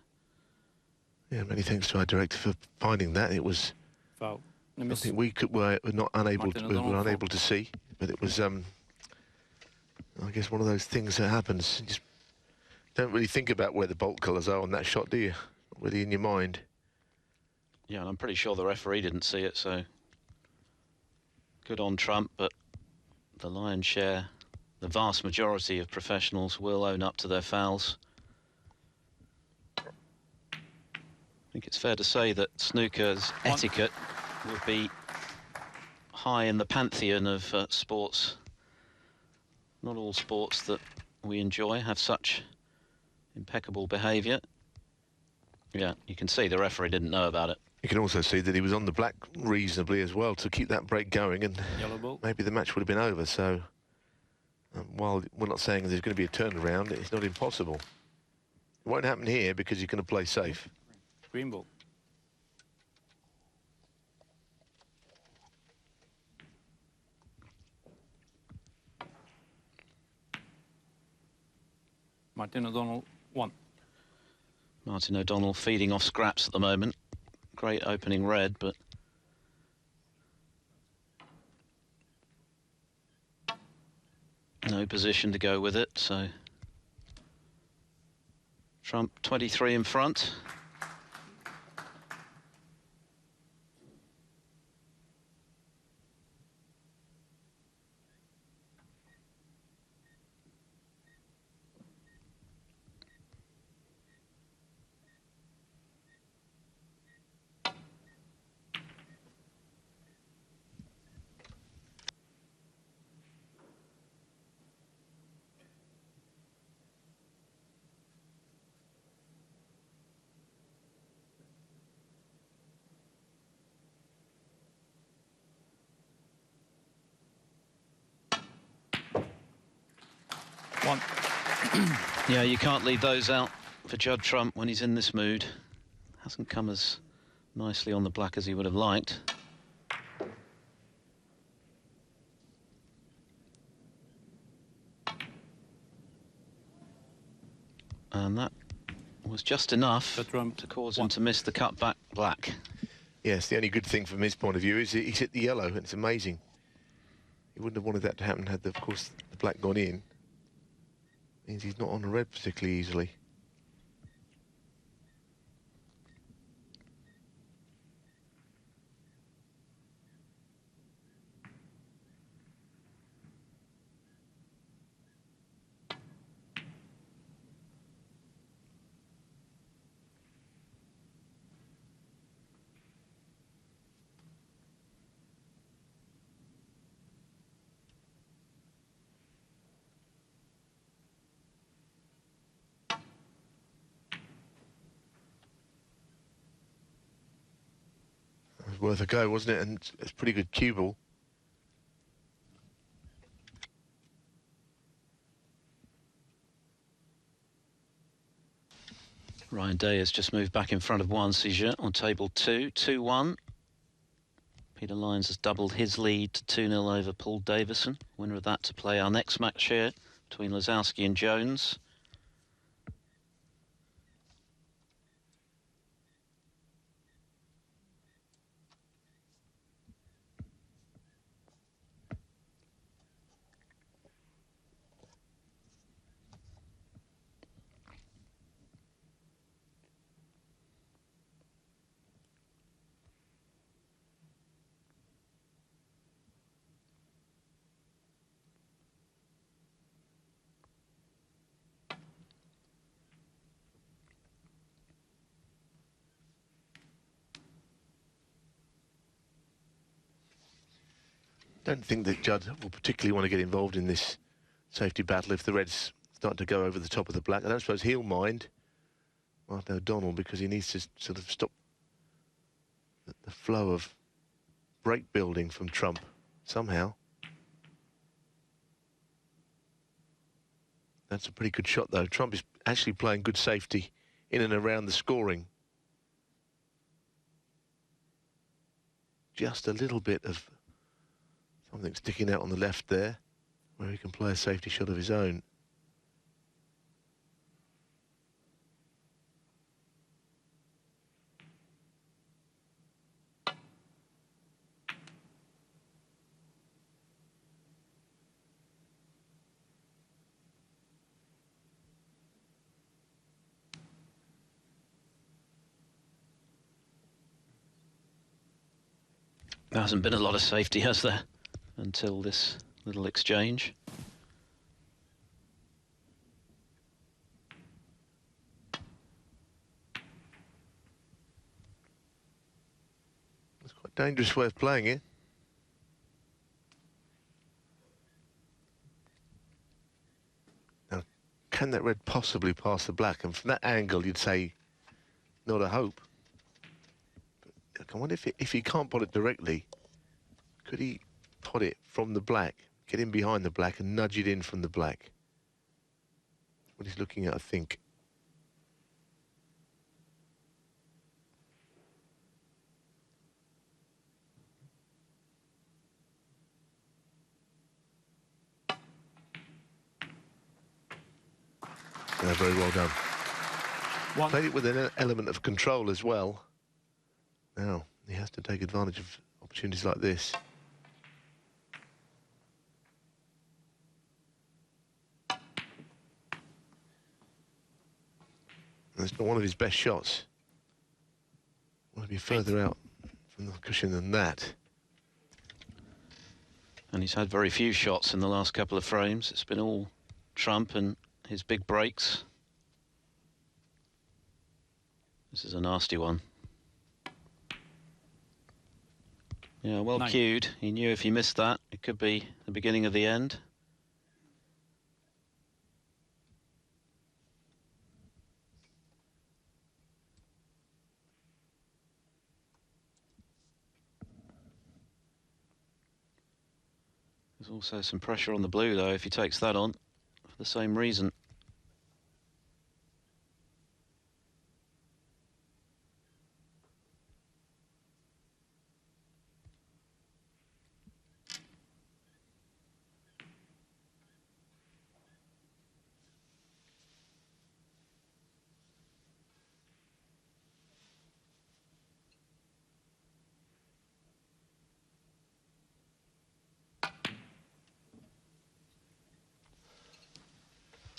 Yeah, many thanks to our director for finding that. It was foul. Something we were not unable to see, but it was I guess one of those things that happens. You just don't really think about where the bolt colours are on that shot, do you? Not really in your mind. Yeah, and I'm pretty sure the referee didn't see it, so good on Trump, but the lion's share, the vast majority of professionals will own up to their fouls. I think it's fair to say that snooker's etiquette would be high in the pantheon of sports. Not all sports that we enjoy have such impeccable behaviour. Yeah, you can see the referee didn't know about it. You can also see that he was on the black reasonably as well to keep that break going, and maybe the match would have been over. So while we're not saying there's going to be a turnaround, it's not impossible. It won't happen here because you're going to play safe. Green ball. Martin O'Donnell, 1. Martin O'Donnell feeding off scraps at the moment. great opening red, but no position to go with it, so Trump 23 in front. One. Yeah, you can't leave those out for Judd Trump when he's in this mood. Hasn't come as nicely on the black as he would have liked. And that was just enough to cause him to miss the cut back black. Yes, the only good thing from his point of view is he's hit the yellow, and it's amazing. He wouldn't have wanted that to happen had, of course, the black gone in. Means he's not on the red particularly easily. It was worth a go, wasn't it? And it's a pretty good cue ball. Ryan Day has just moved back in front of Juan Siger on table 2, 2-1. Peter Lyons has doubled his lead to 2-0 over Paul Davison. Winner of that to play our next match here between Lisowski and Jones. Don't think that Judd will particularly want to get involved in this safety battle if the reds start to go over the top of the black. I don't suppose he'll mind Martin O'Donnell, because he needs to sort of stop the flow of break building from Trump somehow. That's a pretty good shot, though. Trump is actually playing good safety in and around the scoring. Just a little bit of something sticking out on the left there, where he can play a safety shot of his own. There hasn't been a lot of safety, has there, until this little exchange? It's quite a dangerous way of playing it. Now, can that red possibly pass the black? And from that angle, you'd say, not a hope. I wonder if he can't pot it directly, could he pot it from the black, get in behind the black and nudge it in from the black? That's what he's looking at, I think. Yeah, very well done. Played it with an element of control as well. Now, he has to take advantage of opportunities like this. That's not one of his best shots. Want to be further out from the cushion than that. And he's had very few shots in the last couple of frames. It's been all Trump and his big breaks. This is a nasty one. Yeah, well cued. He knew if he missed that, it could be the beginning of the end. There's also some pressure on the blue, though, if he takes that on, for the same reason.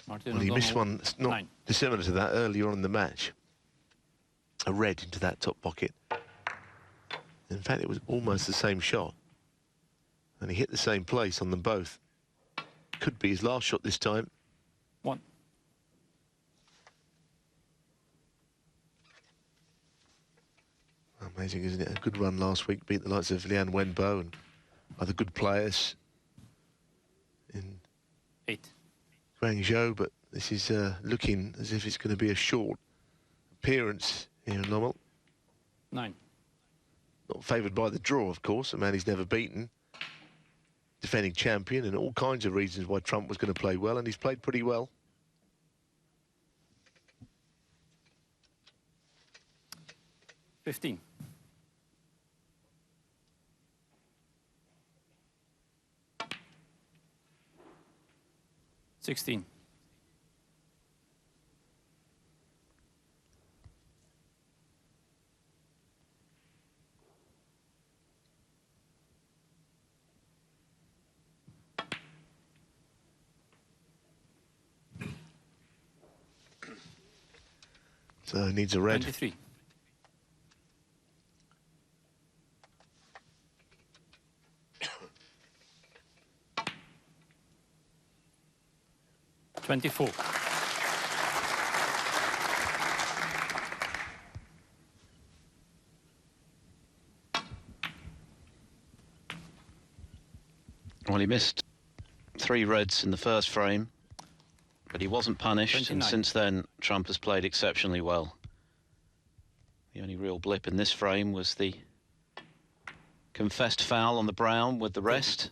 Well, he missed one not dissimilar to that earlier on in the match. A red into that top pocket. In fact, it was almost the same shot. And he hit the same place on them both. Could be his last shot this time. One. Amazing, isn't it? A good run last week. Beat the likes of Lian Wenbo and other good players in 8. Guangzhou, but this is looking as if it's going to be a short appearance here in Lommel. 9. Not favoured by the draw, of course, a man he's never beaten. Defending champion, and all kinds of reasons why Trump was going to play well, and he's played pretty well. 15. 16. 'So needs a red. 23. 24. Well, he missed 3 reds in the first frame, but he wasn't punished, 29. and since then Trump has played exceptionally well. The only real blip in this frame was the confessed foul on the brown with the rest.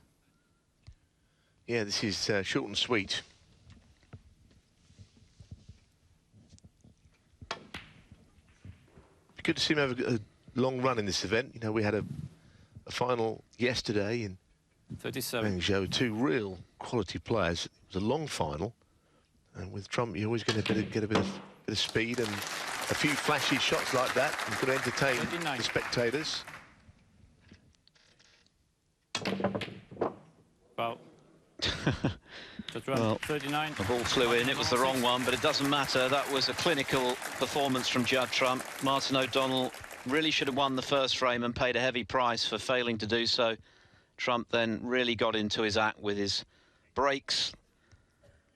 Yeah, this is short and sweet. Good to see him have a long run in this event. You know, we had a final yesterday in 37. Guangzhou, 2 real quality players. It was a long final, and with Trump, you're always going to get a bit of speed and a few flashy shots like that. You've got to entertain 29. the spectators. Well, Well, 39. the ball flew in. It was the wrong one, but it doesn't matter. That was a clinical performance from Judd Trump. Martin O'Donnell really should have won the first frame and paid a heavy price for failing to do so. Trump then really got into his act with his breaks,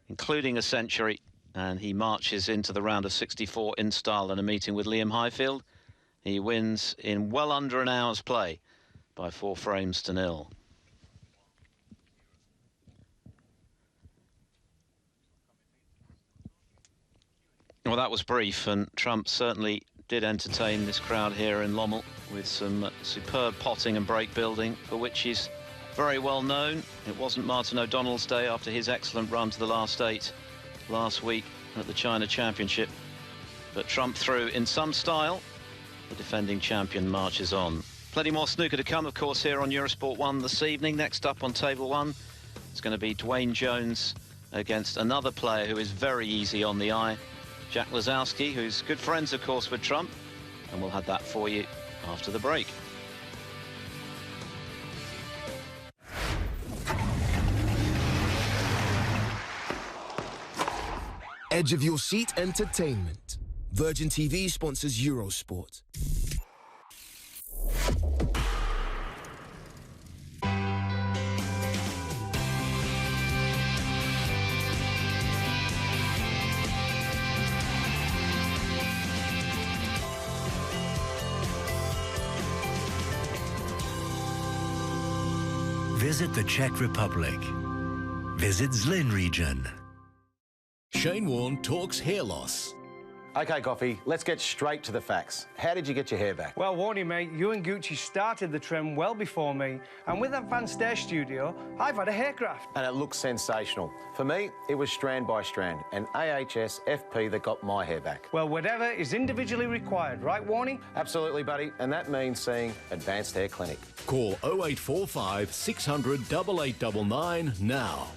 including a century, and he marches into the round of 64 in style and a meeting with Liam Highfield. He wins in well under an hour's play by 4 frames to 0. Well, that was brief, and Trump certainly did entertain this crowd here in Lommel with some superb potting and break building, for which he's very well known. It wasn't Martin O'Donnell's day after his excellent run to the last 8 last week at the China Championship. But Trump through in some style. The defending champion marches on. Plenty more snooker to come, of course, here on Eurosport 1 this evening. Next up on Table 1, it's going to be Duane Jones against another player who is very easy on the eye, Jack Lisowski, who's good friends, of course, with Trump, and we'll have that for you after the break. Edge of your seat entertainment. Virgin TV sponsors Eurosport. Visit the Czech Republic. Visit Zlin region. Shane Warne talks hair loss. OK, Coffee, let's get straight to the facts. How did you get your hair back? Well, warning, mate, you and Gucci started the trend well before me. And with Advanced Hair Studio, I've had a hair graft. And it looks sensational. For me, it was strand by strand, and AHS FP that got my hair back. Well, whatever is individually required, right, Warnie? Absolutely, buddy, and that means seeing Advanced Hair Clinic. Call 0845 600 8899 now.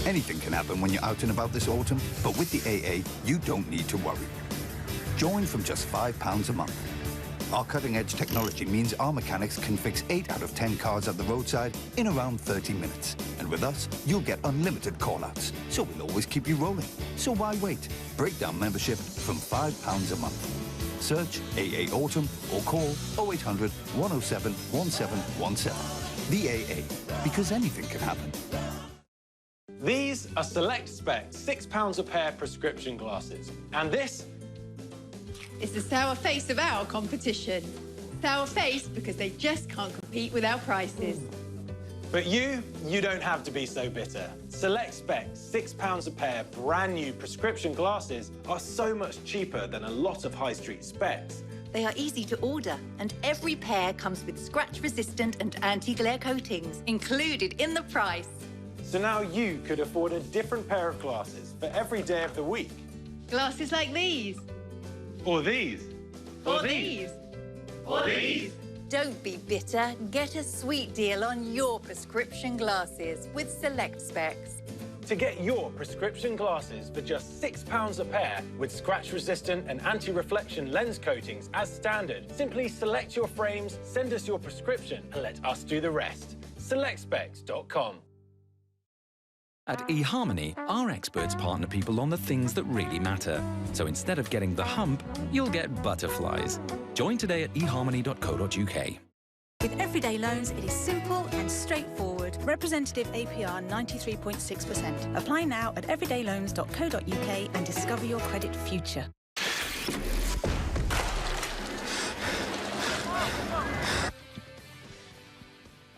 Anything can happen when you're out and about this autumn, but with the AA, you don't need to worry. Join from just £5 a month. Our cutting-edge technology means our mechanics can fix 8 out of 10 cars at the roadside in around 30 minutes. And with us, you'll get unlimited call-outs, so we'll always keep you rolling. So why wait? Breakdown membership from £5 a month. Search AA Autumn or call 0800 107 1717. The AA, because anything can happen. These are Select Specs £6 a pair prescription glasses. And this? It's the sour face of our competition. Sour face because they just can't compete with our prices. But you don't have to be so bitter. Select Specs £6 a pair brand new prescription glasses are so much cheaper than a lot of high street specs. They are easy to order, and every pair comes with scratch-resistant and anti-glare coatings included in the price. So now you could afford a different pair of glasses for every day of the week. Glasses like these. Or these. Or these. Or these. Don't be bitter. Get a sweet deal on your prescription glasses with Select Specs. To get your prescription glasses for just £6 a pair with scratch-resistant and anti-reflection lens coatings as standard, simply select your frames, send us your prescription, and let us do the rest. SelectSpecs.com. At eHarmony, our experts partner people on the things that really matter. So instead of getting the hump, you'll get butterflies. Join today at eharmony.co.uk. With everyday loans, it is simple and straightforward. Representative APR 93.6%. Apply now at everydayloans.co.uk and discover your credit future.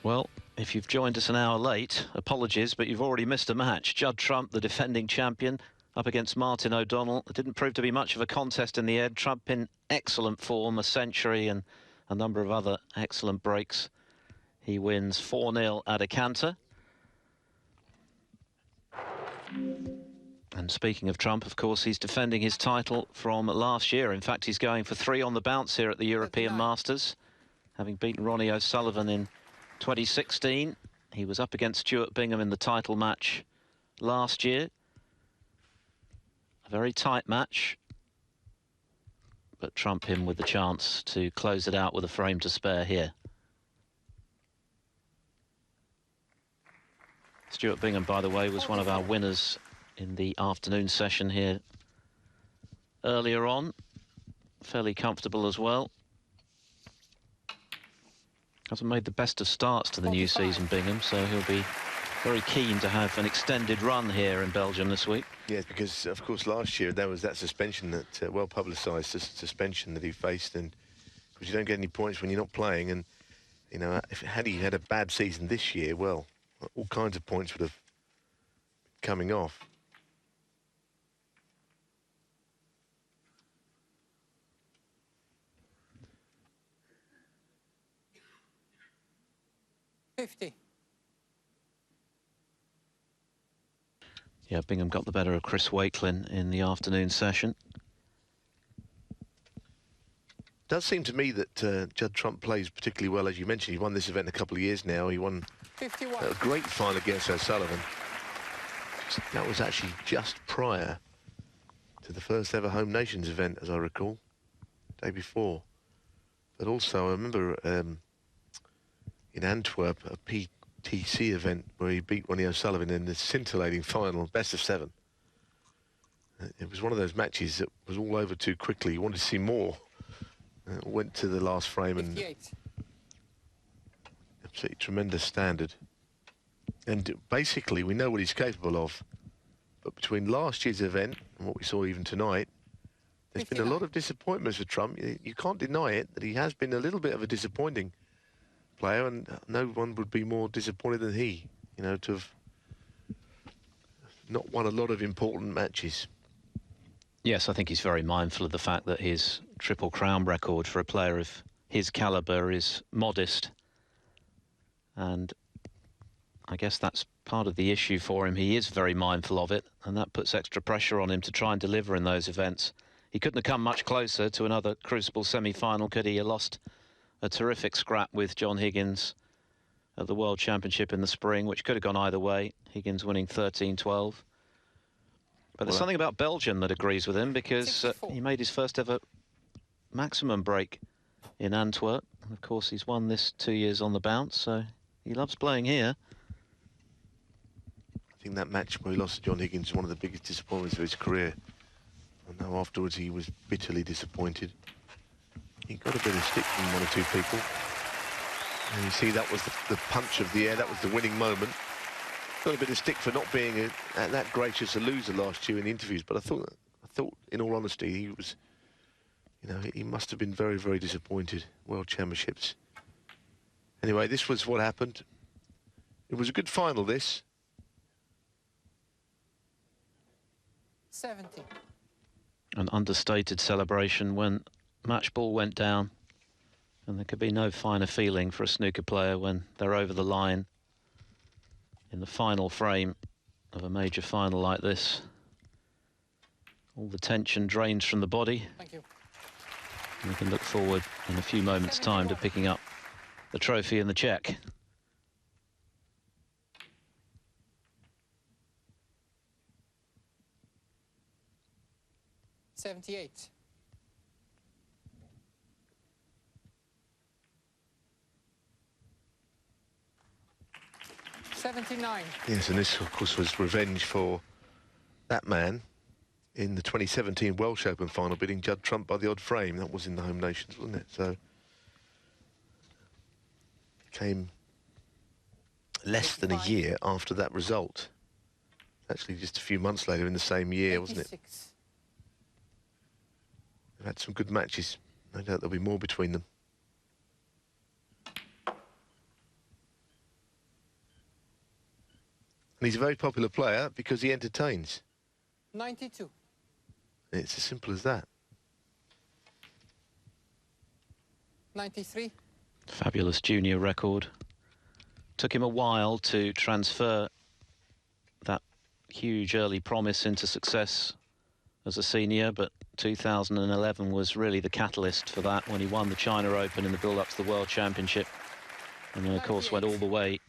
Well, if you've joined us an hour late, apologies, but you've already missed a match. Judd Trump, the defending champion, up against Martin O'Donnell. It didn't prove to be much of a contest in the end. Trump in excellent form, a century and a number of other excellent breaks. He wins 4-0 at a canter. And speaking of Trump, of course, he's defending his title from last year. In fact, he's going for 3 on the bounce here at the European Masters, having beaten Ronnie O'Sullivan in 2016. He was up against Stuart Bingham in the title match last year. A very tight match, but Trump in with the chance to close it out with a frame to spare here. Stuart Bingham, by the way, was one of our winners in the afternoon session here earlier on. Fairly comfortable as well. Hasn't made the best of starts to the new season, Bingham, so he'll be very keen to have an extended run here in Belgium this week. Yes, because, of course, last year there was that suspension, that well-publicised suspension that he faced, and because you don't get any points when you're not playing, and, you know, had he had a bad season this year, well, all kinds of points would have coming off. Yeah, Bingham got the better of Chris Wakelin in the afternoon session. Does seem to me that Judd Trump plays particularly well, as you mentioned. He won this event a couple of years now. He won a great final against O'Sullivan. That was actually just prior to the first ever Home Nations event, as I recall. day before. But also, I remember in Antwerp, a PTC event where he beat Ronnie O'Sullivan in the scintillating final, best of 7. It was one of those matches that was all over too quickly. You wanted to see more. Went to the last frame and absolutely tremendous standard. And basically, we know what he's capable of. But between last year's event and what we saw even tonight, there's been a lot of disappointments for Trump. You can't deny it, that he has been a little bit of a disappointing player, and no one would be more disappointed than he, you know, to have not won a lot of important matches. Yes, I think he's very mindful of the fact that his Triple Crown record for a player of his calibre is modest. And I guess that's part of the issue for him. He is very mindful of it, and that puts extra pressure on him to try and deliver in those events. He couldn't have come much closer to another Crucible semi-final, could he? He lost a terrific scrap with John Higgins at the World Championship in the spring, which could have gone either way. Higgins winning 13-12. But there's something about Belgium that agrees with him, because he made his first ever maximum break in Antwerp. And of course, he's won this 2 years on the bounce, so he loves playing here. I think that match where he lost to John Higgins is one of the biggest disappointments of his career. I know afterwards he was bitterly disappointed. He got a bit of stick from one or two people. And you see, that was the punch of the air, that was the winning moment. Got a bit of stick for not being that gracious a loser last year in the interviews, but I thought, in all honesty, he was, you know, he must have been very, very disappointed. World Championships. Anyway, this was what happened. It was a good final, this. 70. An understated celebration when match ball went down, and there could be no finer feeling for a snooker player when they're over the line in the final frame of a major final like this. All the tension drains from the body. Thank you. And we can look forward in a few moments' time to picking up the trophy and the cheque. $78. $79. Yes, and this, of course, was revenge for that man in the 2017 Welsh Open final, beating Judd Trump by the odd frame. That was in the home nations, wasn't it? So, came less than a year after that result. Actually, just a few months later in the same year, wasn't it? They've had some good matches. No doubt there'll be more between them. And he's a very popular player because he entertains. 92. And it's as simple as that. 93. Fabulous junior record. Took him a while to transfer that huge early promise into success as a senior, but 2011 was really the catalyst for that, when he won the China Open in the build-up to the World Championship. And then, of course, went all the way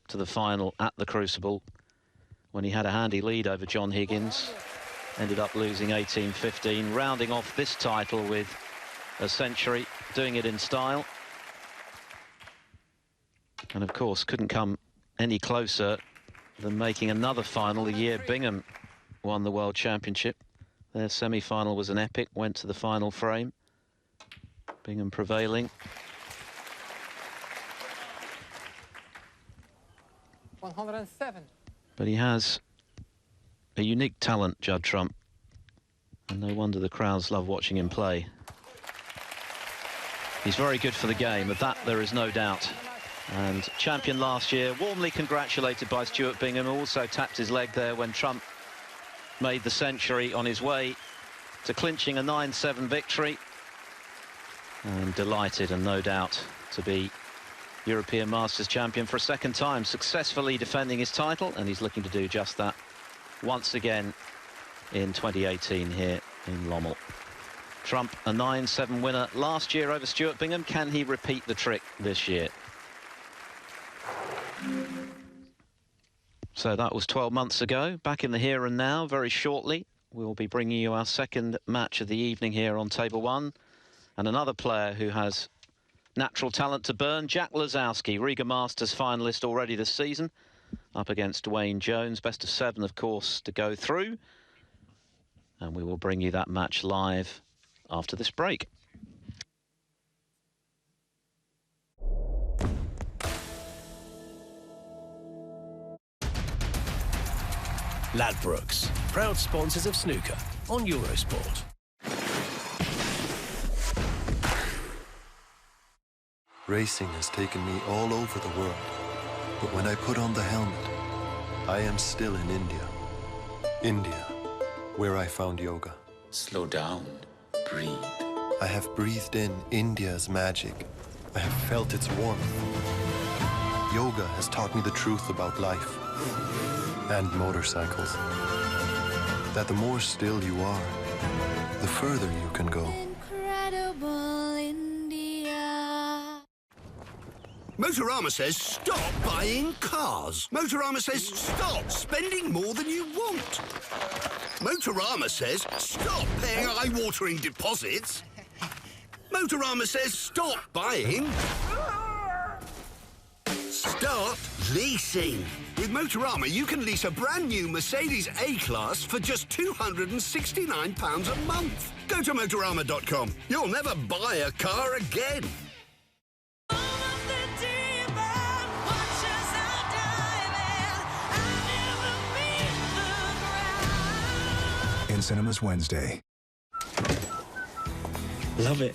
to the final at the Crucible when he had a handy lead over John Higgins. Ended up losing 18-15, rounding off this title with a century, doing it in style. And, of course, couldn't come any closer than making another final the year Bingham won the World Championship. Their semi-final was an epic, went to the final frame. Bingham prevailing. 107. But he has a unique talent, Judd Trump. And no wonder the crowds love watching him play. He's very good for the game, of that there is no doubt. And champion last year, warmly congratulated by Stuart Bingham, who also tapped his leg there when Trump made the century on his way to clinching a 9-7 victory. And delighted, and no doubt, to be European Masters champion for a second time, successfully defending his title, and he's looking to do just that once again in 2018 here in Lommel. Trump, a 9-7 winner last year over Stuart Bingham. Can he repeat the trick this year? So that was 12 months ago. Back in the here and now, very shortly, we'll be bringing you our second match of the evening here on Table 1. And another player who has natural talent to burn, Jack Lisowski, Riga Masters finalist already this season, up against Duane Jones. Best of 7, of course, to go through. And we will bring you that match live after this break. Ladbrokes, proud sponsors of snooker on Eurosport. Racing has taken me all over the world, but when I put on the helmet, I am still in India. India, where I found yoga. Slow down, breathe. I have breathed in India's magic. I have felt its warmth. Yoga has taught me the truth about life and motorcycles. That the more still you are, the further you can go. Incredible India. Motorama says stop buying cars. Motorama says stop spending more than you want. Motorama says stop paying eye-watering deposits. Motorama says stop buying. Start leasing. With Motorama, you can lease a brand new Mercedes A-Class for just £269 a month. Go to Motorama.com. You'll never buy a car again. In cinemas Wednesday. Love it.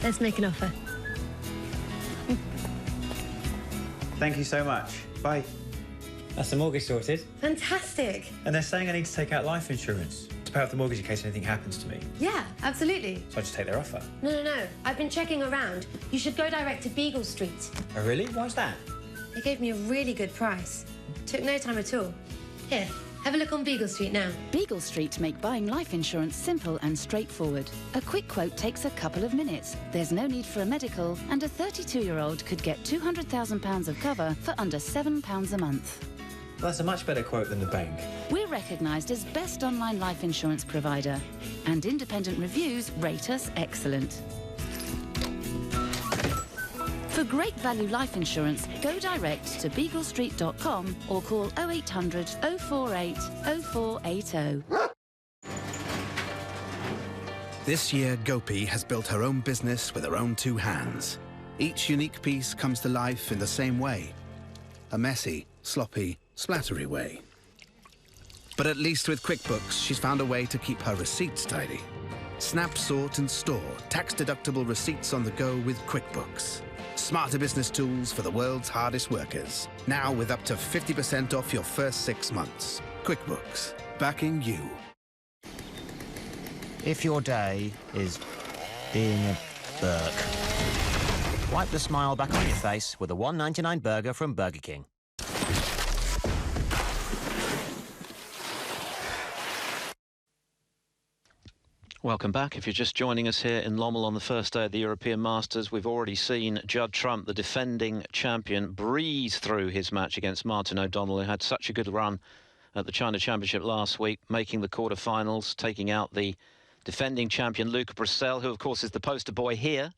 Let's make an offer. Thank you so much. Bye. That's the mortgage sorted. Fantastic. And they're saying I need to take out life insurance to pay off the mortgage in case anything happens to me. Yeah, absolutely. So I just take their offer. No. I've been checking around. You should go direct to Beagle Street. Oh, really? Why's that? They gave me a really good price. Took no time at all. Here, have a look on Beagle Street now. Beagle Street make buying life insurance simple and straightforward. A quick quote takes a couple of minutes. There's no need for a medical, and a 32-year-old could get £200,000 of cover for under £7 a month. Well, that's a much better quote than the bank. We're recognised as best online life insurance provider, and independent reviews rate us excellent. For great value life insurance, go direct to beaglestreet.com or call 0800 048 0480. This year, Gopi has built her own business with her own 2 hands. Each unique piece comes to life in the same way. A messy, sloppy, splattery way. But at least with QuickBooks, she's found a way to keep her receipts tidy. Snap, sort and store tax-deductible receipts on the go with QuickBooks. Smarter business tools for the world's hardest workers. Now with up to 50% off your first 6 months. QuickBooks, backing you. If your day is being a Burke, wipe the smile back on your face with a $1.99 burger from Burger King. Welcome back. If you're just joining us here in Lommel on the first day of the European Masters, we've already seen Judd Trump, the defending champion, breeze through his match against Martin O'Donnell, who had such a good run at the China Championship last week, making the quarterfinals, taking out the defending champion Luca Brissell, who of course is the poster boy here.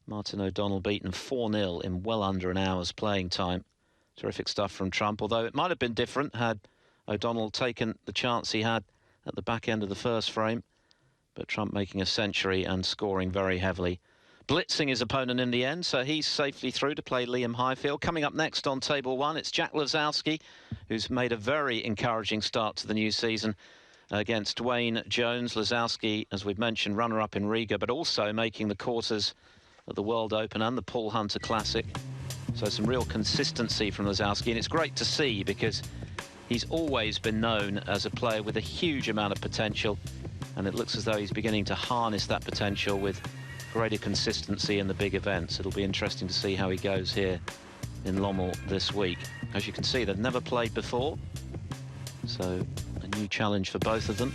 Martin O'Donnell beaten 4-0 in well under an hour's playing time. Terrific stuff from Trump, although it might have been different had O'Donnell taken the chance he had at the back end of the first frame. But Trump making a century and scoring very heavily. Blitzing his opponent in the end, so he's safely through to play Liam Highfield. Coming up next on Table 1, it's Jack Lisowski, who's made a very encouraging start to the new season against Duane Jones. Lisowski, as we've mentioned, runner-up in Riga, but also making the quarters at the World Open and the Paul Hunter Classic. So some real consistency from Lisowski, and it's great to see because he's always been known as a player with a huge amount of potential. And it looks as though he's beginning to harness that potential with greater consistency in the big events. It'll be interesting to see how he goes here in Lommel this week. As you can see, they've never played before, so a new challenge for both of them.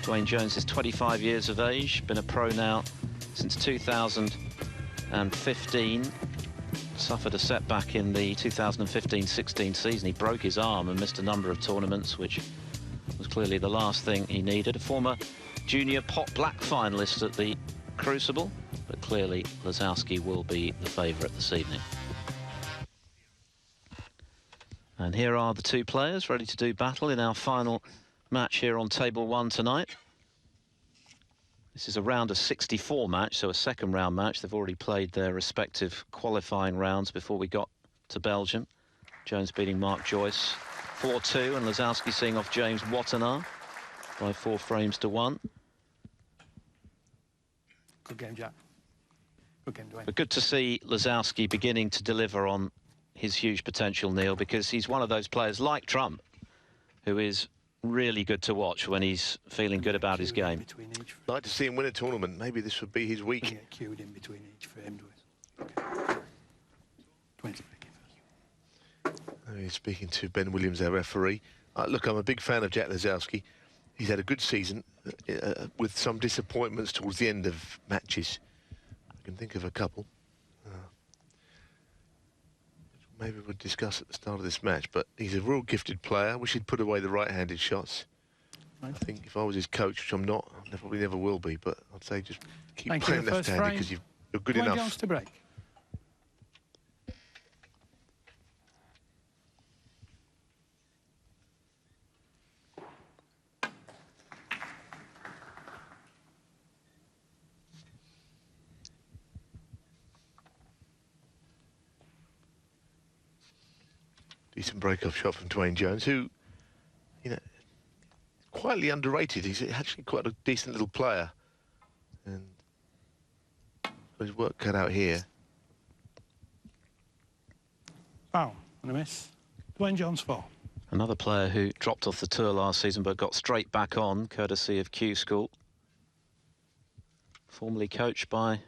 Duane Jones is 25 years of age, been a pro now since 2015. Suffered a setback in the 2015-16 season. He broke his arm and missed a number of tournaments, which was clearly the last thing he needed. A former junior pot black finalist at the Crucible, but clearly Lisowski will be the favourite this evening. And here are the two players ready to do battle in our final match here on table 1 tonight. This is a round of 64 match, so a second round match. They've already played their respective qualifying rounds before we got to Belgium. Jones beating Mark Joyce 4-2, and Lisowski seeing off James Wattenaar by 4 frames to 1. Good game, Jack. Good game, Duane. But good to see Lisowski beginning to deliver on his huge potential, Neil, because he's one of those players like Trump who is really good to watch when he's feeling good about his game. I'd like to see him win a tournament. Maybe this would be his week. Get queued in between each frame, okay. 20. He's speaking to Ben Williams, our referee. Look, I'm a big fan of Jack Lisowski. He's had a good season with some disappointments towards the end of matches. I can think of a couple. Maybe we'll discuss at the start of this match, but he's a real gifted player. I wish he'd put away the right-handed shots. I think if I was his coach, which I'm not, I probably never will be, but I'd say just keep playing left-handed because you're good enough. Jones to break. Decent break-off shot from Duane Jones, who, you know, quietly underrated. He's actually quite a decent little player, and got his work cut out here. Foul and a miss. Duane Jones 4. Another player who dropped off the tour last season but got straight back on, courtesy of Q School. Formerly coached by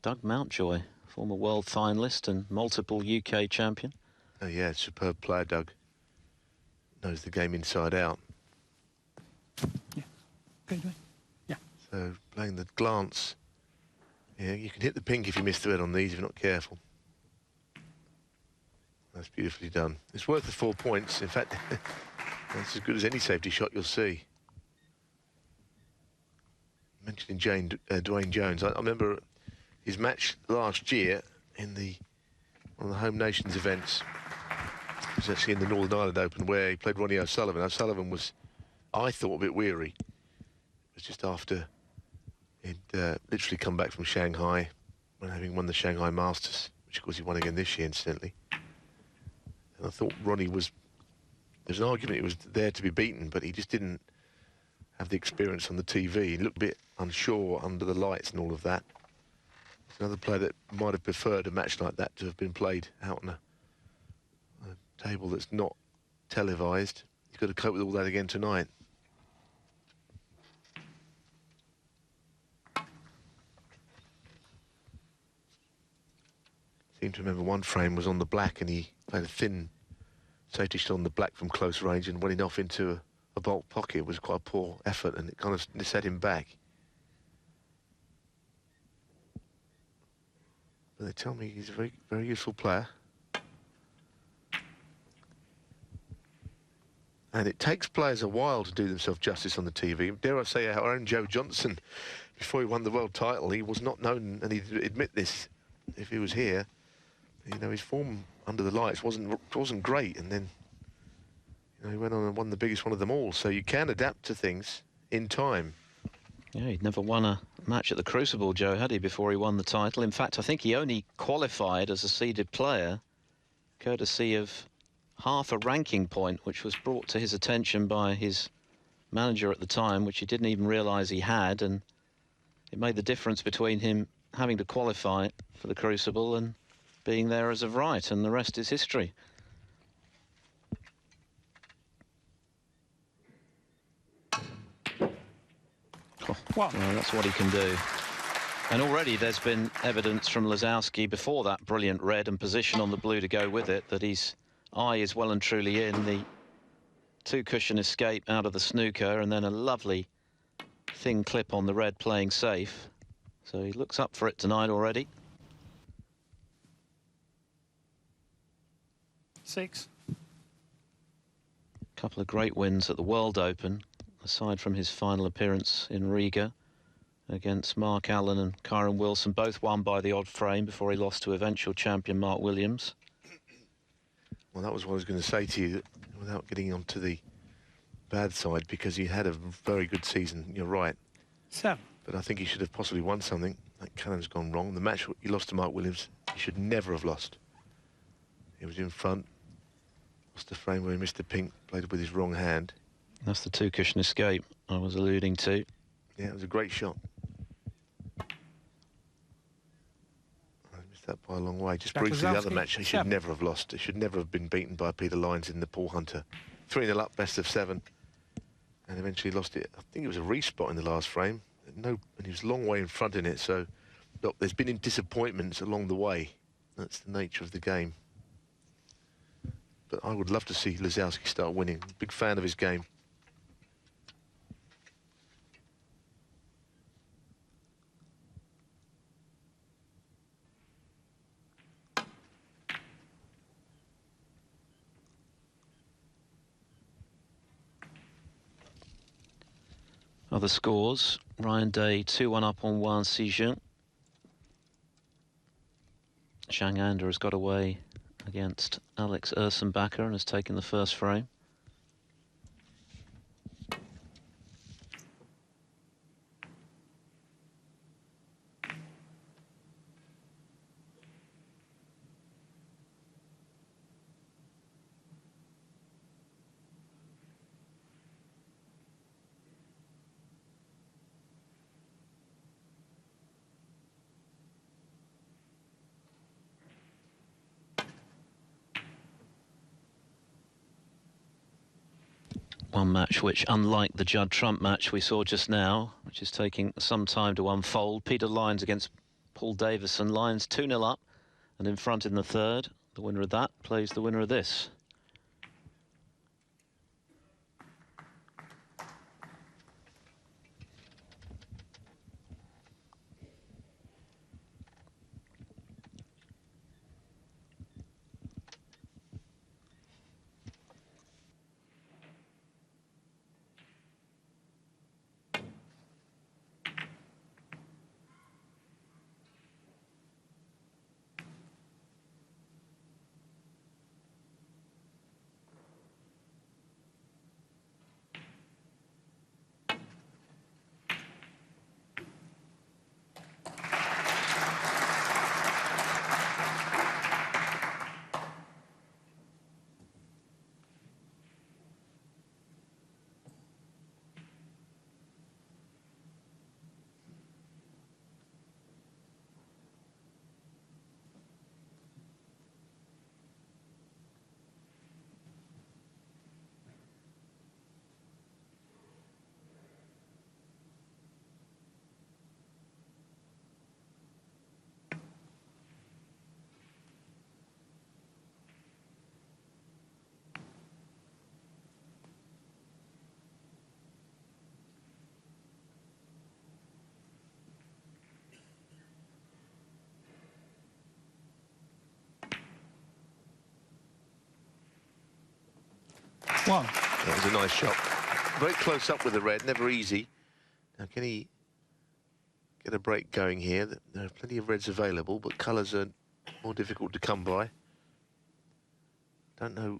Doug Mountjoy, former world finalist and multiple UK champion. Oh yeah, superb player, Doug. Knows the game inside out. Yeah. Okay, Duane. Yeah. So playing the glance. Yeah, you can hit the pink if you miss the red on these if you're not careful. That's beautifully done. It's worth the 4 points. In fact, that's as good as any safety shot you'll see. Mentioning Duane Jones, I remember his match last year in one of the Home Nations events. It was actually in the Northern Ireland Open where he played Ronnie O'Sullivan. O'Sullivan was, I thought, a bit weary. It was just after he'd literally come back from Shanghai when having won the Shanghai Masters, which of course he won again this year, incidentally. And I thought Ronnie there's an argument he was there to be beaten, but he just didn't have the experience on the TV. He looked a bit unsure under the lights and all of that. It's another player that might have preferred a match like that to have been played out on a table that's not televised. He's got to cope with all that again tonight. Seem to remember one frame was on the black and he played a thin safety shot on the black from close range and went off into a baulk pocket. It was quite a poor effort and it kind of set him back. But they tell me he's a very, very useful player. And it takes players a while to do themselves justice on the TV. Dare I say, our own Joe Johnson, before he won the world title, he was not known, and he'd admit this if he was here. You know, his form under the lights wasn't great, and then he went on and won the biggest one of them all. So you can adapt to things in time. Yeah, he'd never won a match at the Crucible, Joe, had he, before he won the title? In fact, I think he only qualified as a seeded player, courtesy of half a ranking point, which was brought to his attention by his manager at the time, which he didn't even realise he had, and it made the difference between him having to qualify for the Crucible and being there as of right, and the rest is history. Oh, well, that's what he can do. And already there's been evidence from Lisowski before that brilliant red and position on the blue to go with it that his eye is well and truly in. The 2-cushion escape out of the snooker and then a lovely thin clip on the red playing safe. So he looks up for it tonight already. 6. Couple of great wins at the World Open aside from his final appearance in Riga against Mark Allen and Kyron Wilson, both won by the odd frame before he lost to eventual champion Mark Williams. Well, that was what I was going to say to you, without getting onto the bad side, because he had a very good season, you're right. 7. But I think he should have possibly won something. That cannon's gone wrong. The match he lost to Mark Williams, he should never have lost. He was in front, lost the frame where he missed the pink, played with his wrong hand. That's the two-cushion escape I was alluding to. Yeah, it was a great shot. I missed that by a long way. Just briefly, the other match, he should never have lost. He should never have been beaten by Peter Lyons in the Paul Hunter. 3-0 up, best of 7. And eventually lost it. I think it was a respot in the last frame. And he was a long way in front in it, so look, there's been disappointments along the way. That's the nature of the game. But I would love to see Lisowski start winning. Big fan of his game. Other scores, Ryan Day 2-1 up on Juan Sijun. Zhang Anda has got away against Alex Ursenbacher and has taken the first frame. One match which, unlike the Judd-Trump match we saw just now, which is taking some time to unfold, Peter Lyons against Paul Davison. Lyons 2-0 up and in front in the third. The winner of that plays the winner of this. One. That was a nice shot. Very close up with the red, never easy. Now, can he get a break going here? There are plenty of reds available, but colours are more difficult to come by. Don't know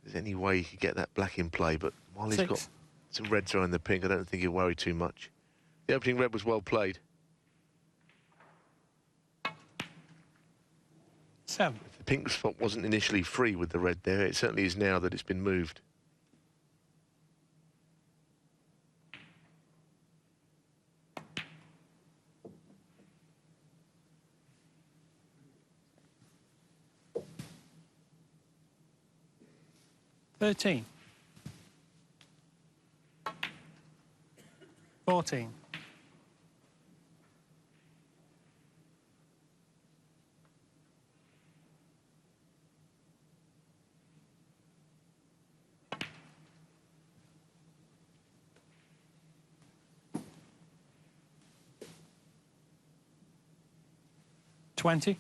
if there's any way he could get that black in play, but while he's got some reds around the pink, I don't think he'll worry too much. The opening red was well played. 7. If the pink spot wasn't initially free with the red there, it certainly is now that it's been moved. $13. 14. 20.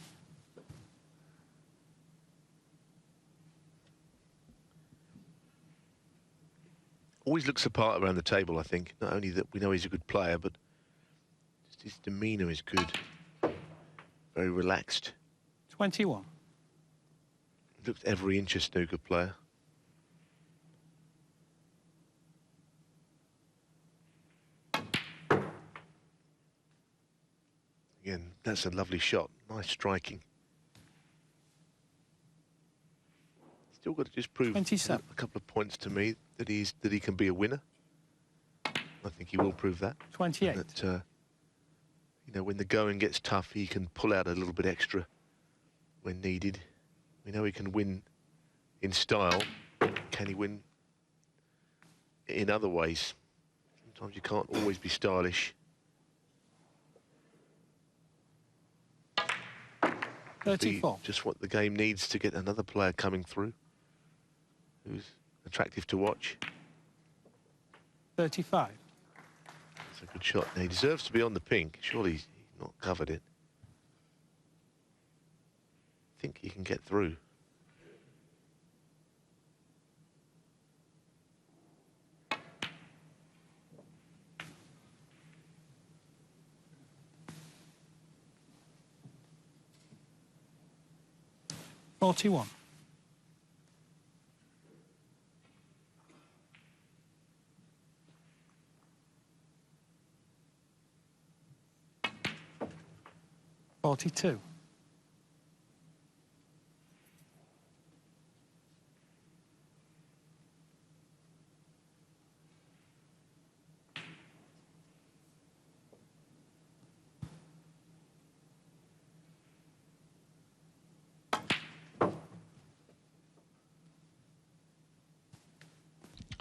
always looks apart around the table, I think. Not only that we know he's a good player, but just his demeanour is good. Very relaxed. 21. Looks every inch a snooker player. Again, that's a lovely shot. Nice striking. Still got to just prove 27. a couple of points to me that he can be a winner. I think he will prove that. 28. And that, you know, when the going gets tough, he can pull out a little bit extra when needed. We know he can win in style. Can he win in other ways? Sometimes you can't always be stylish. 34. Just what the game needs to get another player coming through who's attractive to watch. 35. It's a good shot. Now, he deserves to be on the pink. Surely he's not covered it. I think he can get through. $41. $42.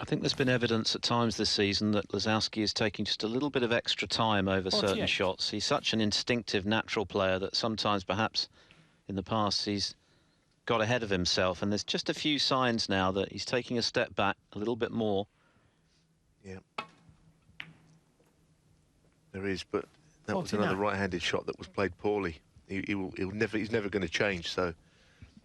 I think there's been evidence at times this season that Lisowski is taking just a little bit of extra time over 48. certain shots. He's such an instinctive, natural player that sometimes, perhaps, in the past, he's got ahead of himself. And there's just a few signs now that he's taking a step back a little bit more. Yeah. There is, but that 49. was another right-handed shot that was played poorly. He's never going to change, so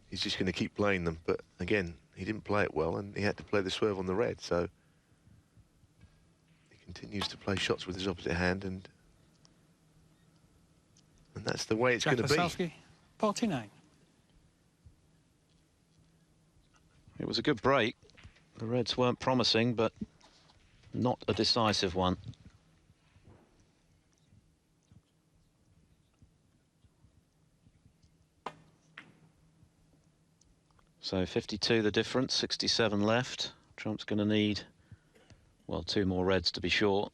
he's just going to keep playing them. But again, he didn't play it well, and he had to play the swerve on the red, so he continues to play shots with his opposite hand, and that's the way it's going to be. Lisowski, 49. It was a good break. The Reds weren't promising, but not a decisive one. So 52 the difference, 67 left. Trump's going to need, well, 2 more reds to be short.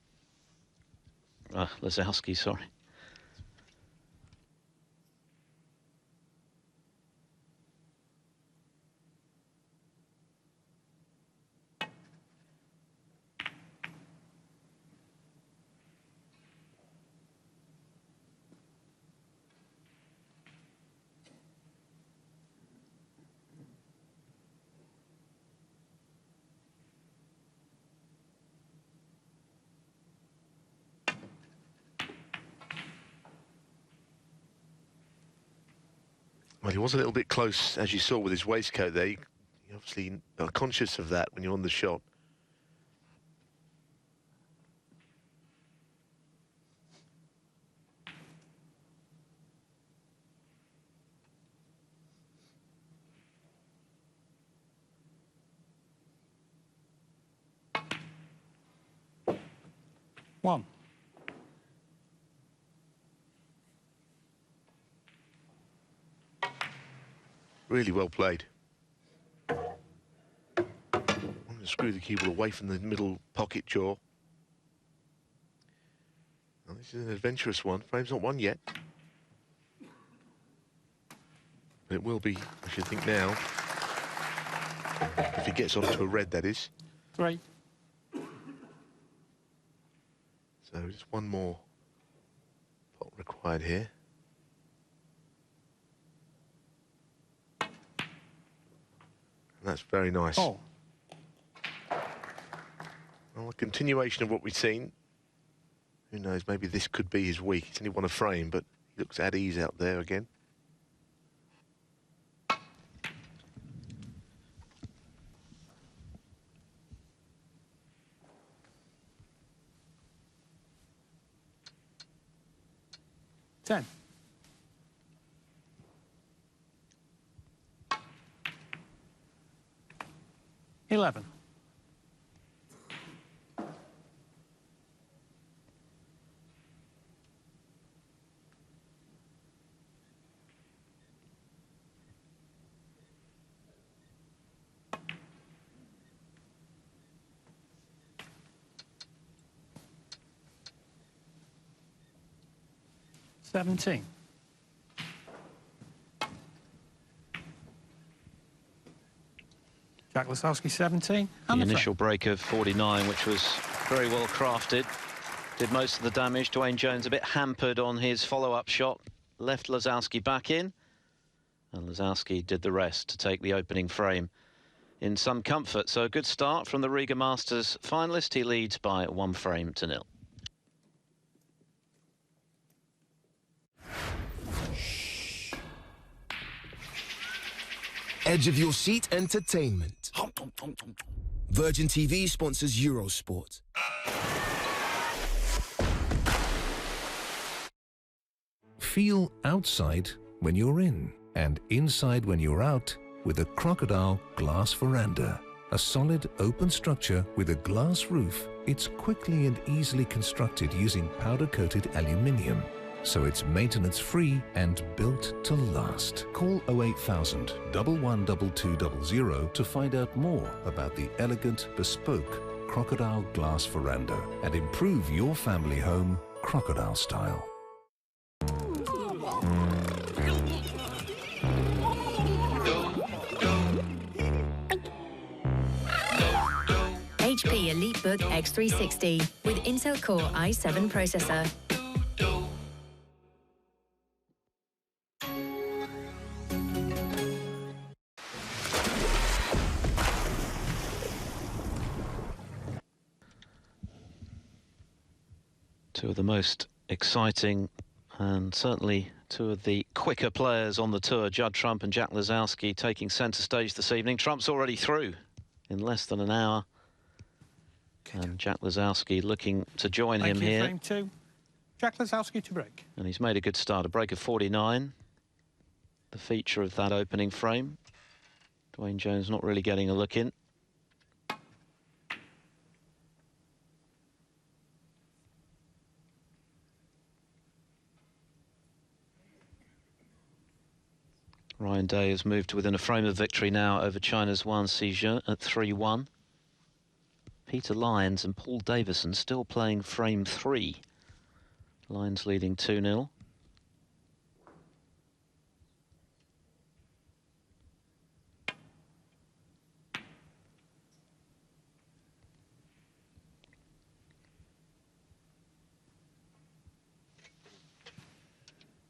Lisowski, sorry. Well, he was a little bit close, as you saw with his waistcoat there. You obviously are conscious of that when you're on the shot. One. Really well played. I'm going to screw the cue ball away from the middle pocket jaw. Now, this is an adventurous one. Frame's not won yet. But it will be, I should think, now. If he gets onto a red, that is. 3. So just one more pot required here. And that's very nice. Oh. Well, a continuation of what we've seen. Who knows, maybe this could be his week. He's only won a frame, but he looks at ease out there again. 10. $11. $17. Jack Lisowski, 17. The initial break of 49, which was very well crafted, did most of the damage. Duane Jones a bit hampered on his follow-up shot, left Lisowski back in, and Lisowski did the rest to take the opening frame in some comfort. So a good start from the Riga Masters finalist. He leads by 1 frame to 0. Edge of your seat entertainment. Virgin TV sponsors Eurosport. Feel outside when you're in and inside when you're out with a Crocodile glass veranda. A solid open structure with a glass roof. It's quickly and easily constructed using powder-coated aluminium. So it's maintenance-free and built to last. Call 08000 112200 to find out more about the elegant, bespoke Crocodile glass veranda and improve your family home Crocodile style. HP EliteBook X360 with Intel Core i7 processor. Two of the most exciting and certainly two of the quicker players on the tour, Judd Trump and Jack Lisowski, taking centre stage this evening. Trump's already through in less than an hour. And Jack Lisowski looking to join him here. Frame 2. Jack Lisowski to break. And he's made a good start, a break of 49. The feature of that opening frame. Duane Jones not really getting a look in. Ryan Day has moved to within a frame of victory now over China's Juan Xizhe at 3-1. Peter Lyons and Paul Davison still playing frame 3. Lyons leading 2-0.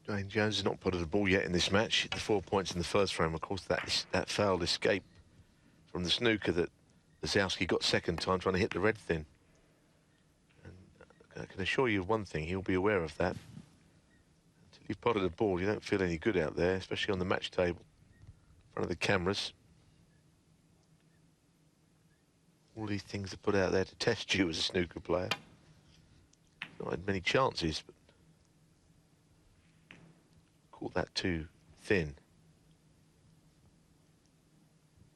Duane Jones has not put a ball yet in this match. The 4 points in the first frame, of course, that failed escape from the snooker that Lisowski got second time trying to hit the red thin. And I can assure you of one thing, he'll be aware of that. Until you've potted a ball, you don't feel any good out there, especially on the match table, in front of the cameras. All these things are put out there to test you as a snooker player. Not had many chances, but caught that too thin.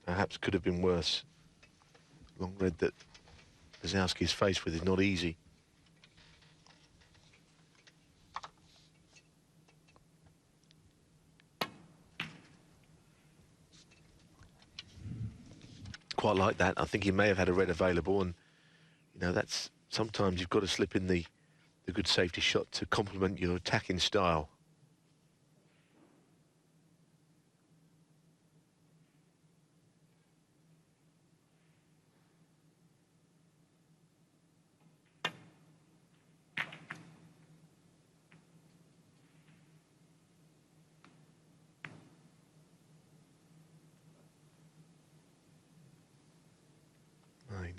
Perhaps could have been worse. Long red that Lisowski is faced with is not easy. Quite like that. I think he may have had a red available, and you know, that's sometimes you've got to slip in the good safety shot to complement your attacking style.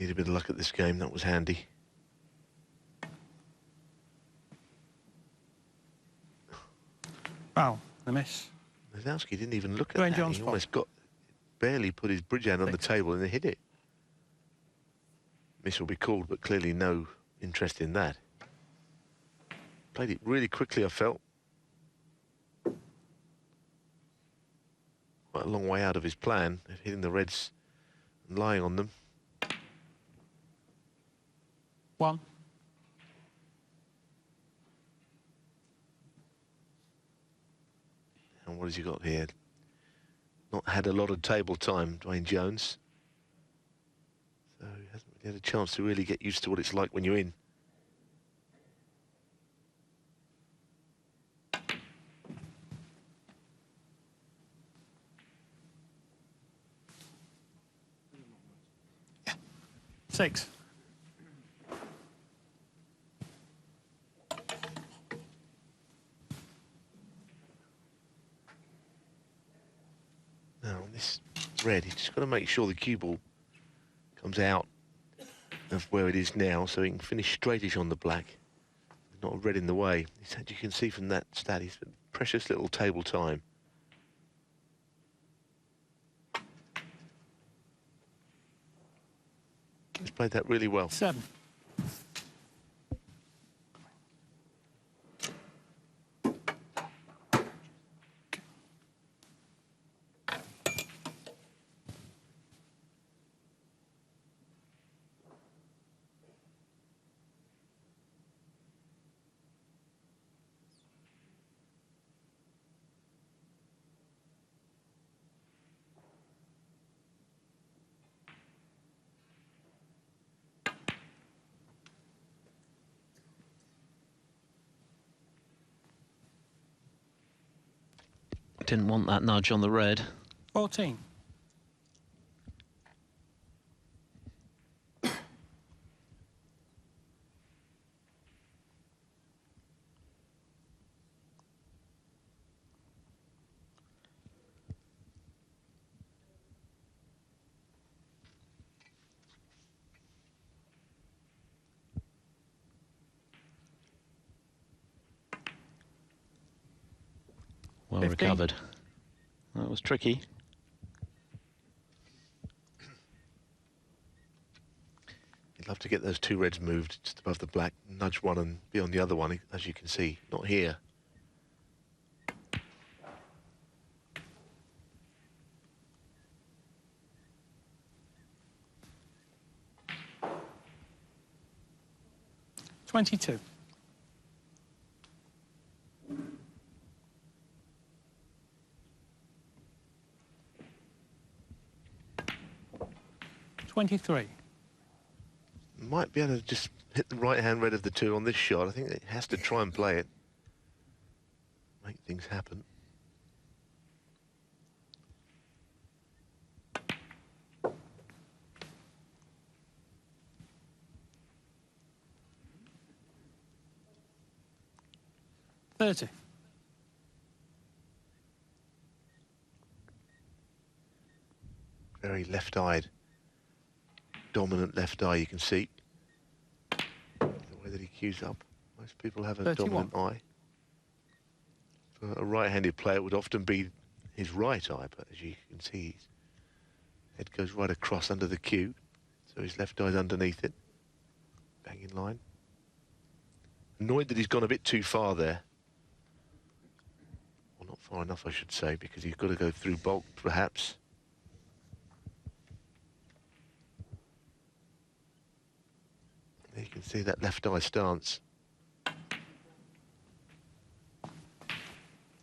Need a bit of luck at this game. That was handy. Wow, the miss. Lisowski didn't even look at Duane that. Jones He fault. almost barely put his bridge hand on the table and then hit it. Miss will be called, but clearly no interest in that. Played it really quickly, I felt. quite a long way out of his plan of hitting the reds and lying on them. 1. And what has he got here? Not had a lot of table time, Duane Jones. So he hasn't really had a chance to really get used to what it's like when you're in. Yeah. 6. Now, on this red, he's just got to make sure the cue ball comes out of where it is now so he can finish straightish on the black. Not a red in the way. As you can see from that stat, he's got precious little table time. He's played that really well. 7. Didn't want that nudge on the red. 14. Well 15. recovered. That was tricky. He'd love to get those 2 reds moved just above the black, nudge one and be on the other one, as you can see. Not here. $22. 23. Might be able to just hit the right-hand red of the 2 on this shot. I think it has to try and play it. Make things happen. $30. Very left-eyed, dominant left eye, you can see. The way that he cues up. Most people have a 31. dominant eye. For a right-handed player, it would often be his right eye, but as you can see, his head goes right across under the cue, so his left eye's underneath it. Bang in line. Annoyed that he's gone a bit too far there. Well, not far enough, I should say, because he's got to go through bulk, perhaps. You can see that left eye stance.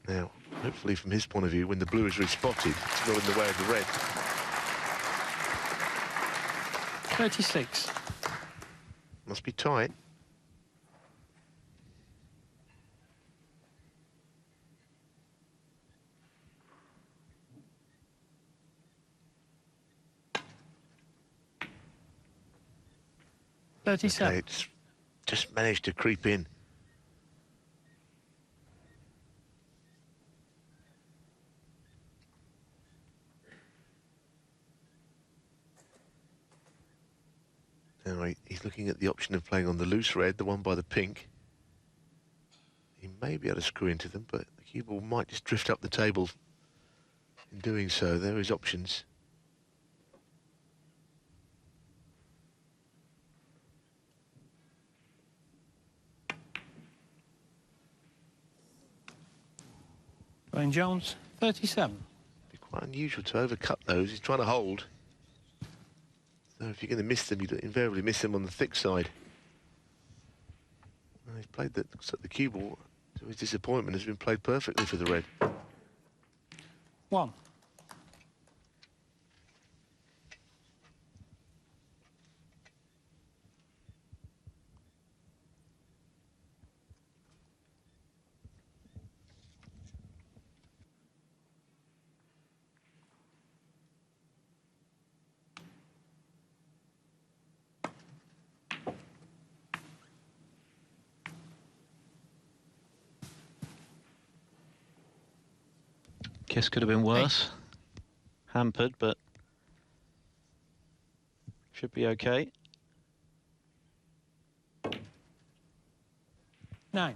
Now, hopefully from his point of view, when the blue is respotted, it's not in the way of the red. 36. Must be tight. Okay, it's just managed to creep in. Now he's looking at the option of playing on the loose red, the one by the pink. He may be able to screw into them, but the cue ball might just drift up the table in doing so. There are his options. Duane Jones, 37. Be quite unusual to overcut those. He's trying to hold. So if you're going to miss them, you invariably miss them on the thick side. Well, he's played the cue ball, to his disappointment, has been played perfectly for the red. 1. Guess could have been worse. Hampered, but should be okay. 9.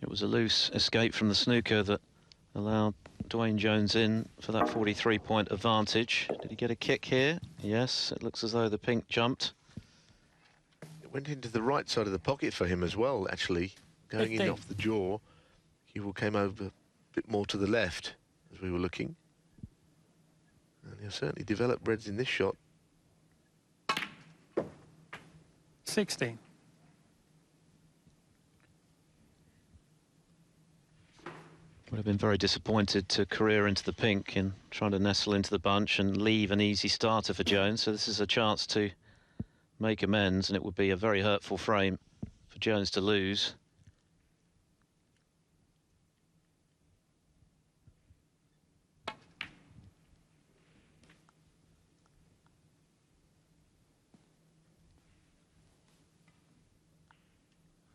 It was a loose escape from the snooker that allowed Duane Jones in for that 43-point advantage. Did he get a kick here? Yes, it looks as though the pink jumped. It went into the right side of the pocket for him as well, actually. Going 15. in off the jaw. Cue ball came over a bit more to the left as we were looking. And he'll certainly develop reds in this shot. 16. Would have been very disappointed to career into the pink in trying to nestle into the bunch and leave an easy starter for Jones. So this is a chance to make amends, and it would be a very hurtful frame for Jones to lose.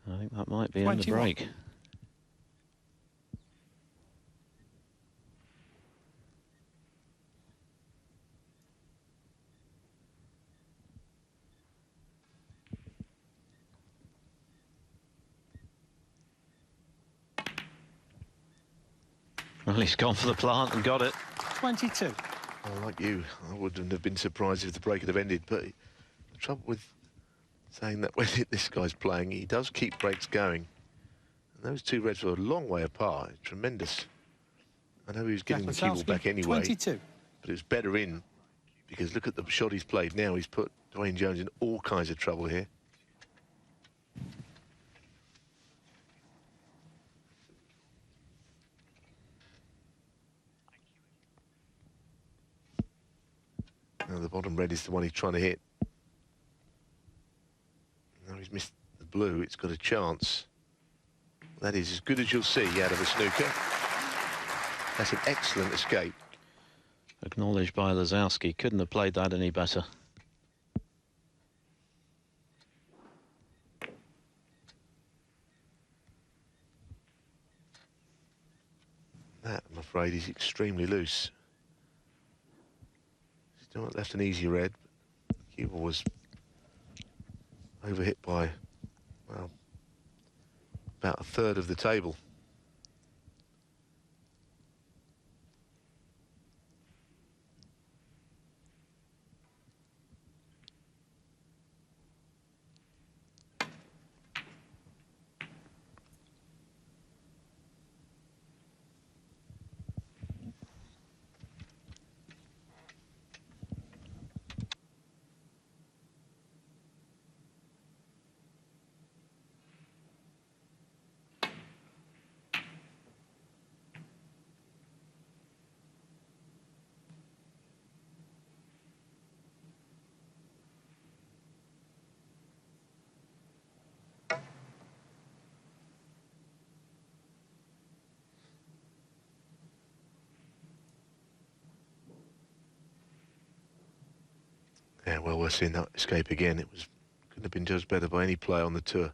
I think that might be in the break. Well, he's gone for the plant and got it. 22. Well, like you, I wouldn't have been surprised if the break had have ended, but the trouble with saying that when this guy's playing, he does keep breaks going. And those two reds were a long way apart. Tremendous. I know he was getting the cue ball back anyway, 22. but it was better in, because look at the shot he's played now. He's put Duane Jones in all kinds of trouble here. Now the bottom red is the one he's trying to hit. Now he's missed the blue. It's got a chance. That is as good as you'll see out of a snooker. That's an excellent escape. Acknowledged by Lisowski. Couldn't have played that any better. That, I'm afraid, is extremely loose. Still not left an easy red. Cue ball was overhit by, well, about a third of the table. Yeah, well, we're seeing that escape again. It couldn't have been judged better by any player on the tour.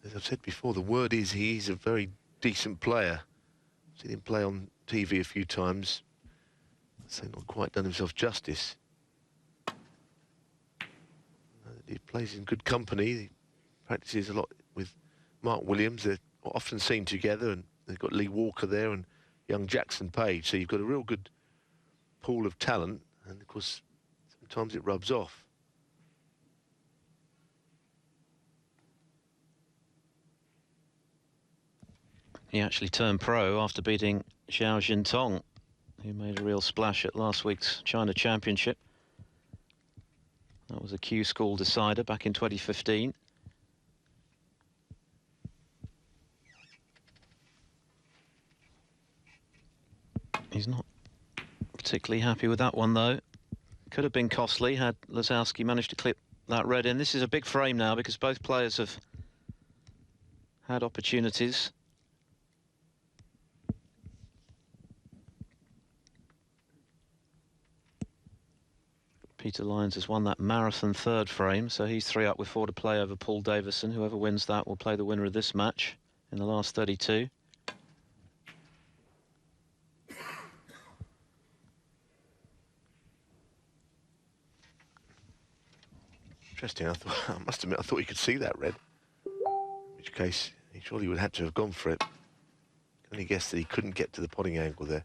As I've said before, the word is he's a very decent player. I've seen him play on TV a few times. I'd say not quite done himself justice. he plays in good company. He practices a lot with Mark Williams. They're often seen together, and they've got Lee Walker there and young Jackson Page. So you've got a real good pool of talent, and of course, sometimes it rubs off. He actually turned pro after beating Xiao Jintong, who made a real splash at last week's China Championship. That was a Q School decider back in 2015. He's not particularly happy with that one, though. Could have been costly had Lisowski managed to clip that red in. This is a big frame now because both players have had opportunities. Peter Lyons has won that marathon third frame, so he's 3 up with 4 to play over Paul Davison. Whoever wins that will play the winner of this match in the last 32. Interesting. I must admit, I thought he could see that red. In which case, he surely would have to have gone for it. Only guessed that he couldn't get to the potting angle there.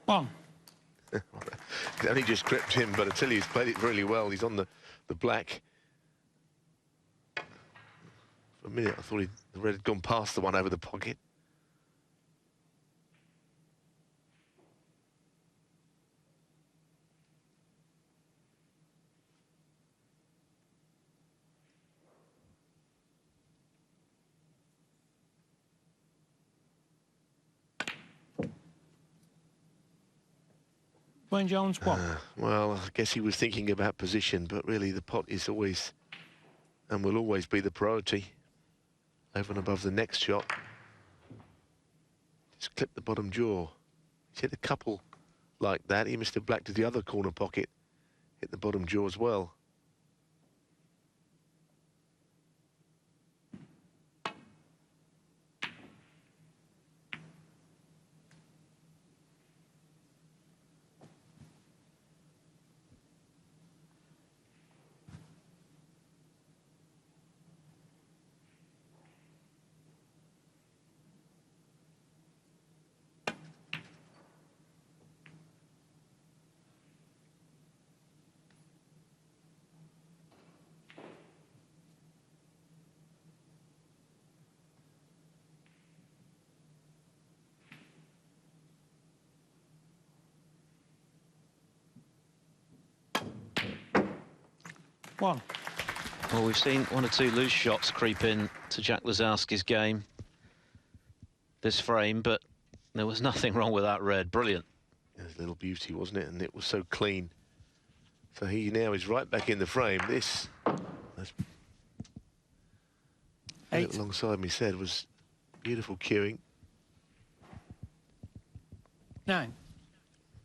One. It only just gripped him, but I tell you, he's played it really well. He's on the black. For a minute, I thought the red had gone past the one over the pocket. Duane Jones, what? Well, I guess he was thinking about position, but really the pot is always and will always be the priority over and above the next shot. Just clip the bottom jaw. He's hit a couple like that. He missed a black to the other corner pocket. Hit the bottom jaw as well. One. Well, we've seen 1 or 2 loose shots creep in to Jack Lisowski's game this frame, but there was nothing wrong with that red. Brilliant. It was a little beauty, wasn't it? And it was so clean. So he now is right back in the frame. This, as alongside me said, was beautiful cueing. 9.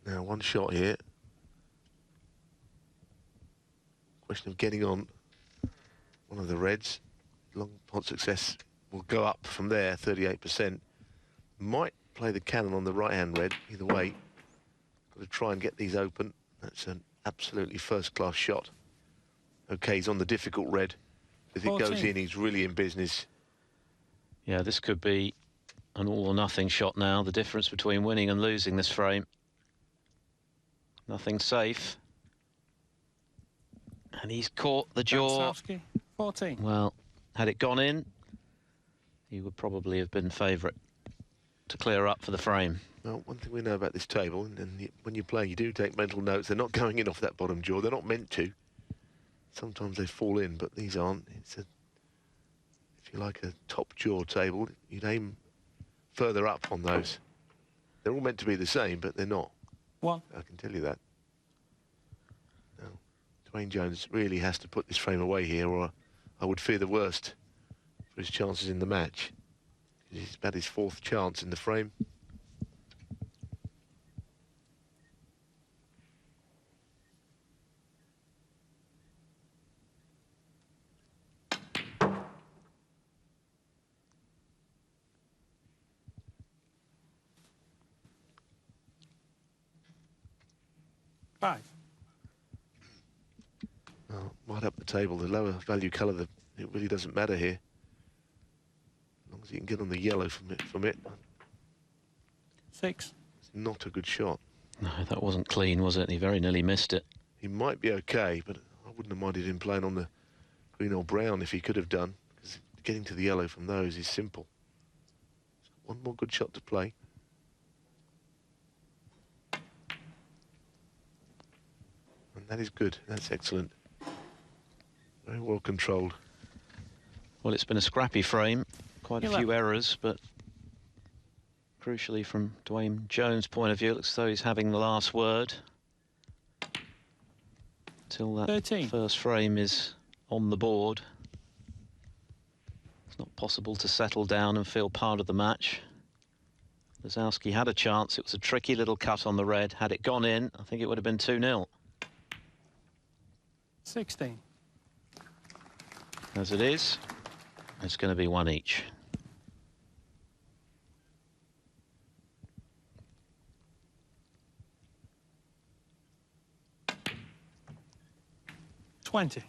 Now one shot here. Question of getting on one of the reds. Long pot success will go up from there, 38%. Might play the cannon on the right-hand red, either way. Got to try and get these open. That's an absolutely first-class shot. Okay, he's on the difficult red. If it goes in, he's really in business. Yeah, this could be an all-or-nothing shot now. The difference between winning and losing this frame. Nothing safe. And he's caught the jaw. Lisowski, 14. Well, had it gone in, he would probably have been favourite. to clear up for the frame. Well, one thing we know about this table, and when you play, you do take mental notes. They're not going in off that bottom jaw. They're not meant to. Sometimes they fall in, but these aren't. It's a, if you like, a top jaw table. You'd aim further up on those. They're all meant to be the same, but they're not. One. I can tell you that. Now, Duane Jones really has to put this frame away here, or I would fear the worst for his chances in the match. He's about his 4th chance in the frame. Five. Well, right up the table, the lower value colour, it really doesn't matter here. As long as he can get on the yellow from it. 6. It's not a good shot. No, that wasn't clean, was it? He very nearly missed it. He might be okay, but I wouldn't have minded him playing on the green or brown if he could have done, because getting to the yellow from those is simple. So one more good shot to play. And that is good. That's excellent. Very well controlled. Well, it's been a scrappy frame. Quite a few errors, but crucially from Duane Jones' point of view, it looks as though he's having the last word. Till that 13. First frame is on the board. It's not possible to settle down and feel part of the match. Lisowski had a chance. It was a tricky little cut on the red. Had it gone in, I think it would have been 2-0. 16. As it is, it's going to be 1 each. $20.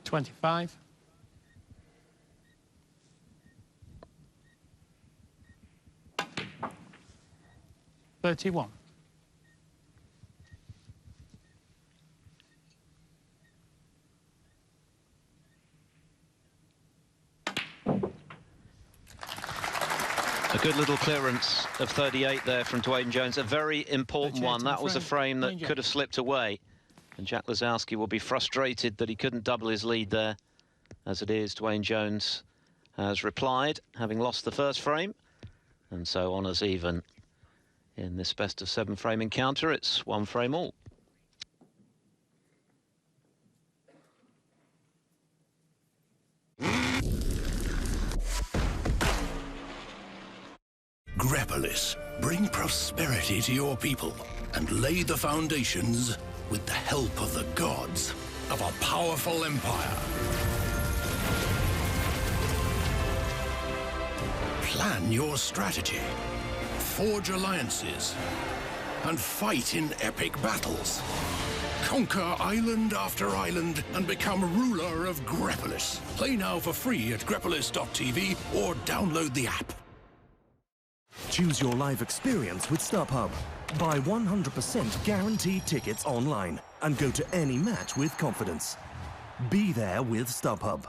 $25. $31. A good little clearance of 38 there from Duane Jones. A very important one. That was a frame that could have slipped away. And Jack Lisowski will be frustrated that he couldn't double his lead there. As it is, Duane Jones has replied, having lost the first frame. And so honours even. In this best-of-7 frame encounter, it's 1 frame all. Grepolis, bring prosperity to your people and lay the foundations with the help of the gods of a powerful empire. Plan your strategy, forge alliances, and fight in epic battles. Conquer island after island and become ruler of Grepolis. Play now for free at grepolis.tv or download the app. Choose your live experience with StubHub. Buy 100% guaranteed tickets online and go to any match with confidence. Be there with StubHub.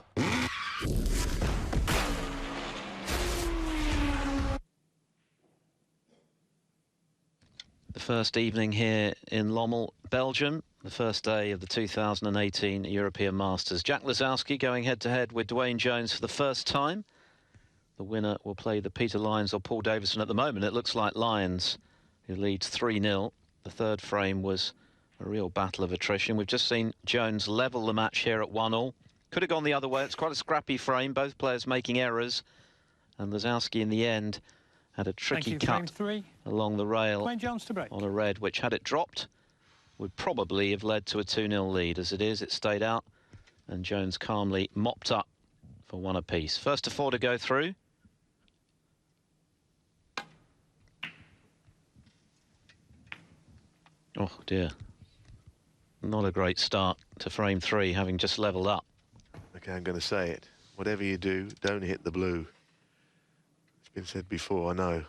The first evening here in Lommel, Belgium, the first day of the 2018 European Masters. Jack Lisowski going head-to-head with Duane Jones for the first time. The winner will play the Peter Lyons or Paul Davison. At the moment, it looks like Lyons, who leads 3-0. The third frame was a real battle of attrition. We've just seen Jones level the match here at 1-1. Could have gone the other way. It's quite a scrappy frame, both players making errors. And Lisowski, in the end, had a tricky cut along the rail on a red, which, had it dropped, would probably have led to a 2-0 lead. As it is, it stayed out, and Jones calmly mopped up for 1 apiece. First to 4 to go through. Oh dear, not a great start to frame 3, having just levelled up. Okay, I'm going to say it. Whatever you do, don't hit the blue. It's been said before, I know.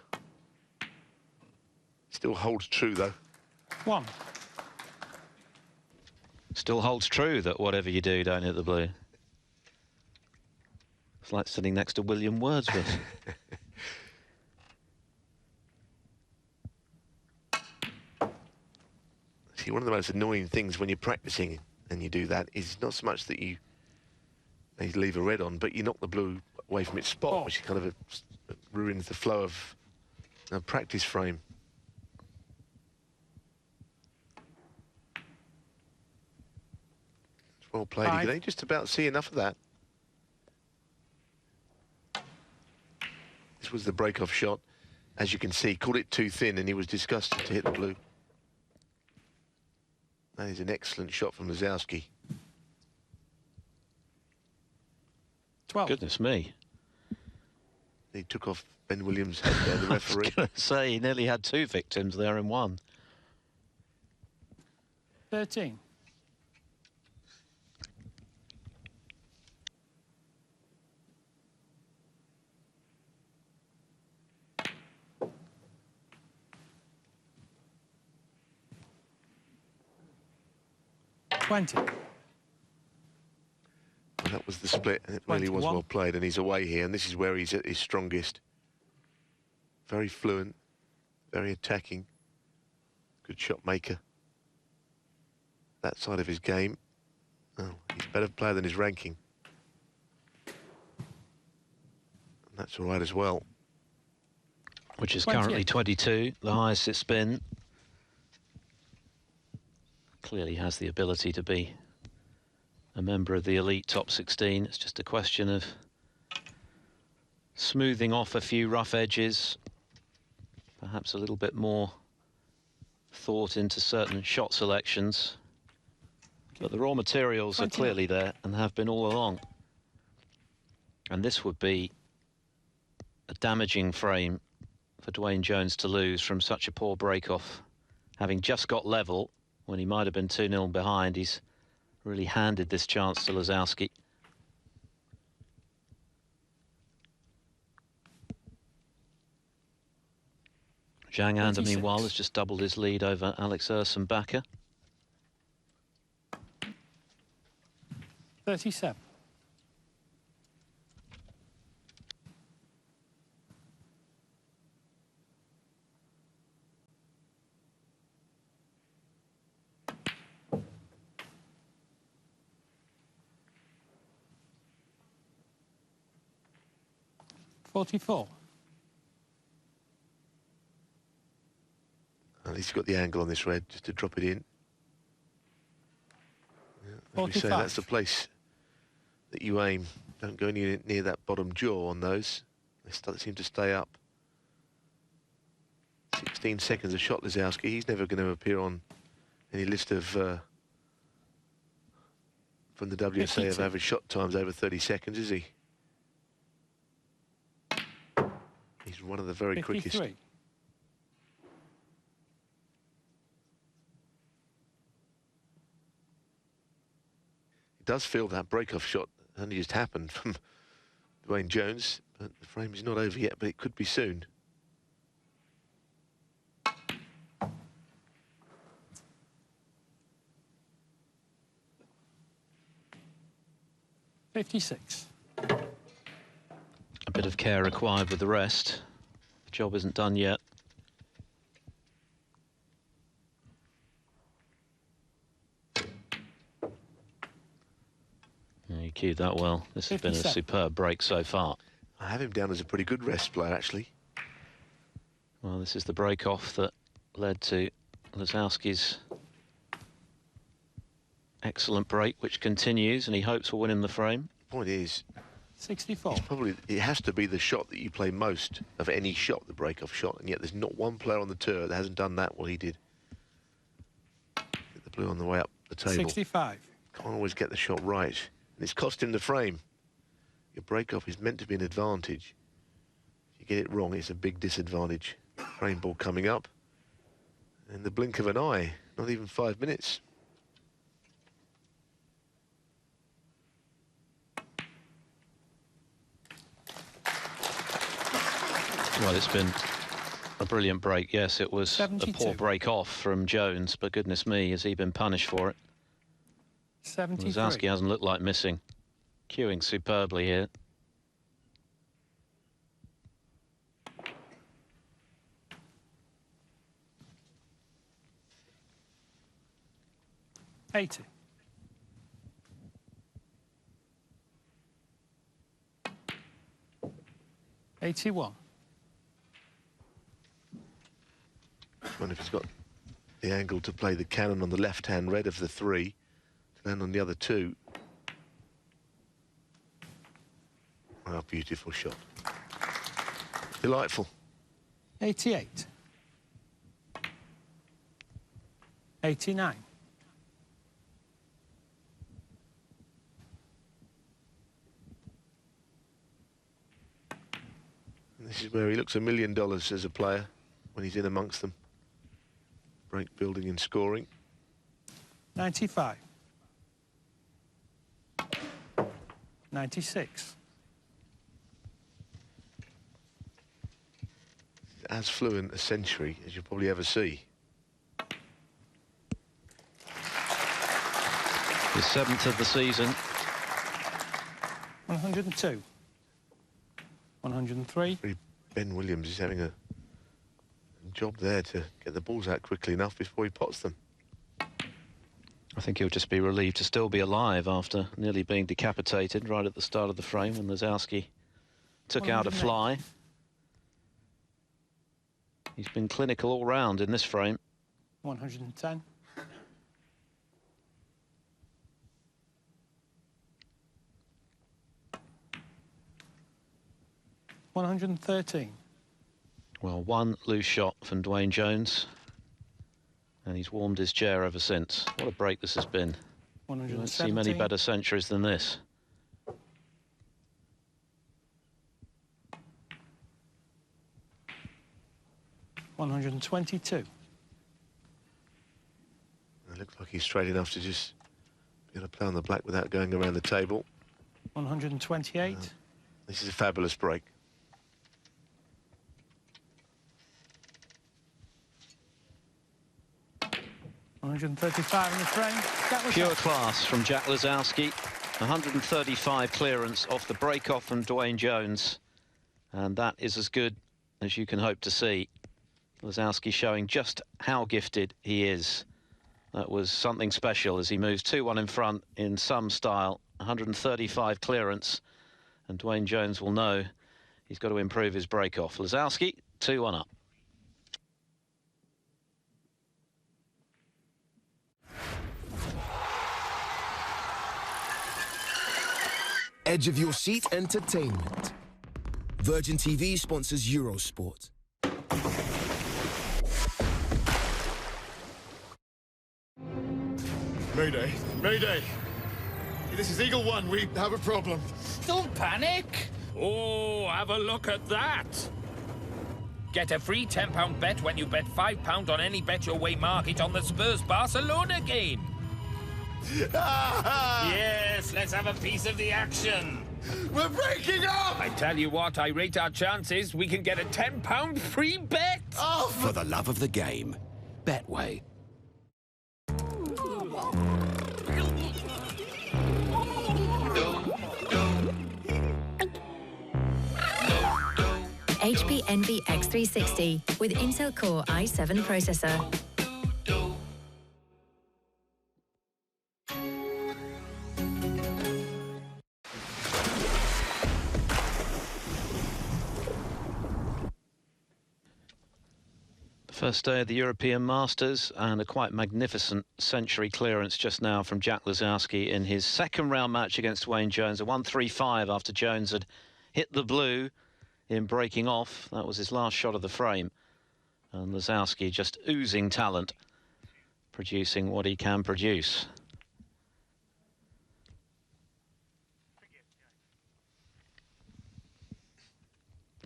Still holds true, though. 1. Still holds true that whatever you do, don't hit the blue. It's like sitting next to William Wordsworth. See, one of the most annoying things when you're practicing and you do that is not so much that you leave a red on, but you knock the blue away from its spot, which kind of ruins the flow of a practice frame. It's well played. You can only just about see enough of that. This was the break-off shot. As you can see, called it too thin, and he was disgusted to hit the blue. That is an excellent shot from Lisowski. 12. Goodness me. He took off Ben Williams' head there, the referee. I was going to say, he nearly had 2 victims there in one. 13. Well, that was the split, and it really was well played, and he's away here, and this is where he's at his strongest. Very fluent, very attacking, good shot maker. That side of his game, oh, he's a better player than his ranking. And that's all right as well. Which is currently 22, the highest it's been. Clearly has the ability to be a member of the elite top 16. It's just a question of smoothing off a few rough edges, perhaps a little bit more thought into certain shot selections. But the raw materials are clearly there and have been all along. And this would be a damaging frame for Duane Jones to lose from such a poor break-off. Having just got level when he might have been 2-0 behind, he's really handed this chance to Lisowski. Zhang Anda, meanwhile, has just doubled his lead over Alex Ursenbacher. 37. At least you've got the angle on this red, just to drop it in. Yeah, as we say, that's the place that you aim. Don't go near that bottom jaw on those. They seem to stay up. 16 seconds of shot, Lisowski. He's never going to appear on any list of from the WSA of average shot times over 30 seconds, is he? He's one of the very 53. quickest. It does feel that break-off shot only just happened from Duane Jones, but the frame is not over yet, but it could be soon. .56. A bit of care required with the rest. The job isn't done yet. You cued that well. This has been a superb break so far. I have him down as a pretty good rest player, actually. Well, this is the break-off that led to Lisowski's excellent break, which continues, and he hopes for winning the frame. Point is, 64. It has to be the shot that you play most of any shot, the break-off shot, and yet there's not one player on the tour that hasn't done that what he did. Get the blue on the way up the table. 65. Can't always get the shot right, and it's cost him the frame. Your break-off is meant to be an advantage. If you get it wrong, it's a big disadvantage. Frame ball coming up, in the blink of an eye, not even 5 minutes. Well, it's been a A brilliant break, yes. It was 72. a poor break off from Jones, but goodness me, has he been punished for it? 73. Lisowski hasn't looked like missing. Queuing superbly here. $80. $81. I wonder if he's got the angle to play the cannon on the left-hand red of the three, to land on the other two. Oh, beautiful shot. Delightful. 88. 89. This is where he looks $1 million as a player when he's in amongst them. Break building and scoring. 95. 96. As fluent a century as you'll probably ever see. His 7th of the season. 102. 103. Ben Williams is having a job there to get the balls out quickly enough before he pots them. I think he'll just be relieved to still be alive after nearly being decapitated right at the start of the frame when Lisowski took out a fly. He's been clinical all round in this frame. 110. 113. Well, one loose shot from Duane Jones, and he's warmed his chair ever since. What a break this has been. You won't see many better centuries than this. $122. It looks like he's straight enough to just be able to play on the black without going around the table. 128. This is a fabulous break. $135 in the frame. Pure class from Jack Lisowski. 135 clearance off the break-off from Duane Jones. And that is as good as you can hope to see. Lisowski showing just how gifted he is. That was something special as he moves 2-1 in front in some style. 135 clearance. And Duane Jones will know he's got to improve his break-off. Lisowski, 2-1 up. Edge of your seat entertainment. Virgin TV sponsors Eurosport. Mayday! Mayday! This is Eagle One. We have a problem. Don't panic! Oh, have a look at that! Get a free £10 bet when you bet £5 on any Bet Your Way market on the Spurs-Barcelona game. Yes, let's have a piece of the action. We're breaking up! I tell you what, I rate our chances. We can get a £10 free bet. Oh, for the love of the game. Betway. HP Envy X360 with Intel Core i7 processor. First day of the European Masters, and a quite magnificent century clearance just now from Jack Lisowski in his second round match against Duane Jones. A 1-3-5 after Jones had hit the blue in breaking off. That was his last shot of the frame. And Lisowski just oozing talent, producing what he can produce.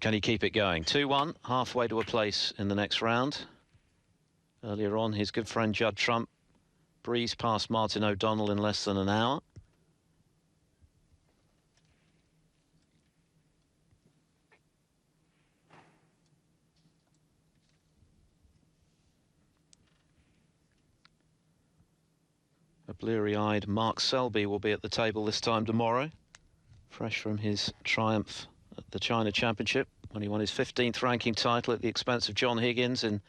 Can he keep it going? 2-1, halfway to a place in the next round. Earlier on, his good friend Judd breezed past Martin O'Donnell in less than an hour. A bleary-eyed Mark Selby will be at the table this time tomorrow, fresh from his triumph at the China Championship when he won his 15th ranking title at the expense of John Higgins in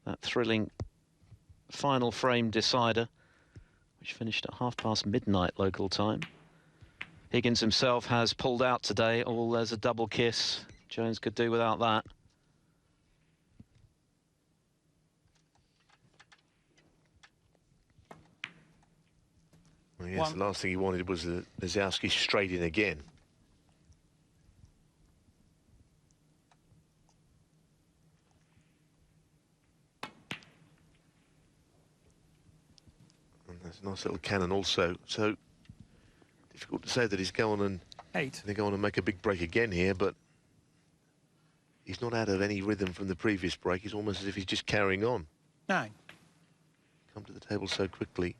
that thrilling final frame decider, which finished at midnight local time. Higgins himself has pulled out today. Oh, there's a double kiss. Jones could do without that. Well, yes, the last thing he wanted was Lisowski straight in again. And that's a nice little cannon also. So difficult to say that he's going and they go on and make a big break again here, but he's not out of any rhythm from the previous break. He's almost as if he's just carrying on. 9. Come to the table so quickly.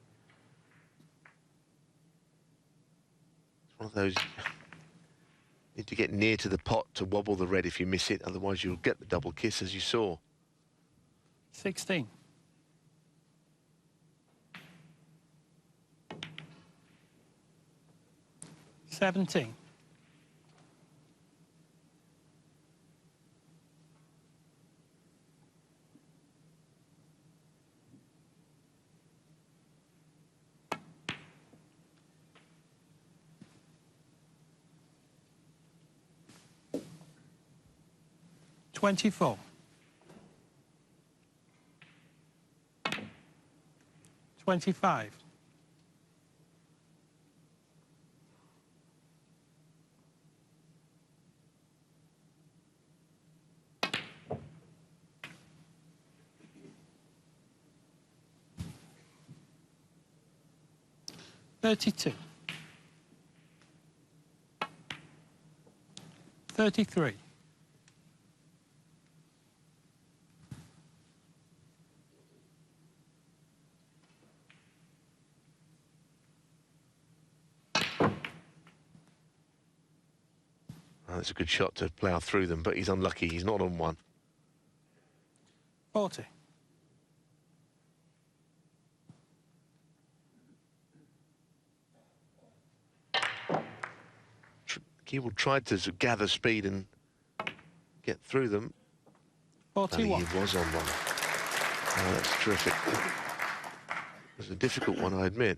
It's one of those, you need to get near to the pot to wobble the red if you miss it, otherwise you'll get the double kiss as you saw. 16. 17. 24. 25. 32. 33. 'It's a good shot to plough through them, but he's unlucky. He's not on one. 40. Keeble tried to gather speed and get through them. 41. He was on one. Oh, that's terrific. It was a difficult one, I admit.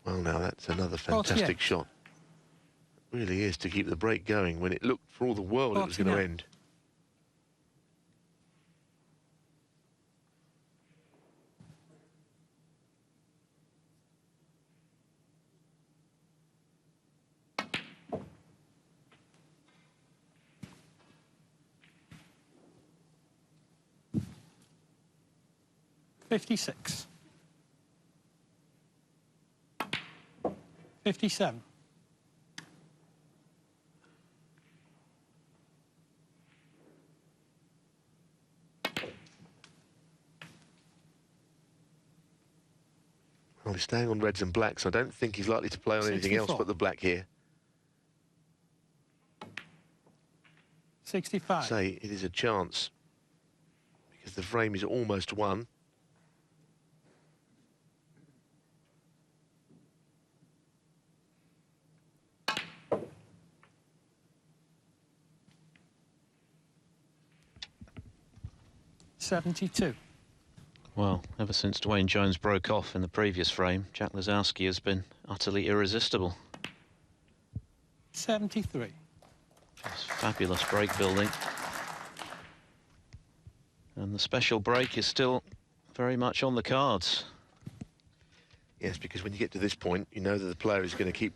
Well, now that's another fantastic shot. It really is to keep the break going when it looked for all the world it was going to end. $56. 57. 'Well, he's staying on reds and blacks. I don't think he's likely to play on anything 64. else but the black here. 65. Say it is a chance because the frame is almost won. $72. Well, ever since Duane Jones broke off in the previous frame, Jack Lisowski has been utterly irresistible. 73. It's fabulous break building. And the special break is still very much on the cards. Yes, because when you get to this point, you know that the player is going to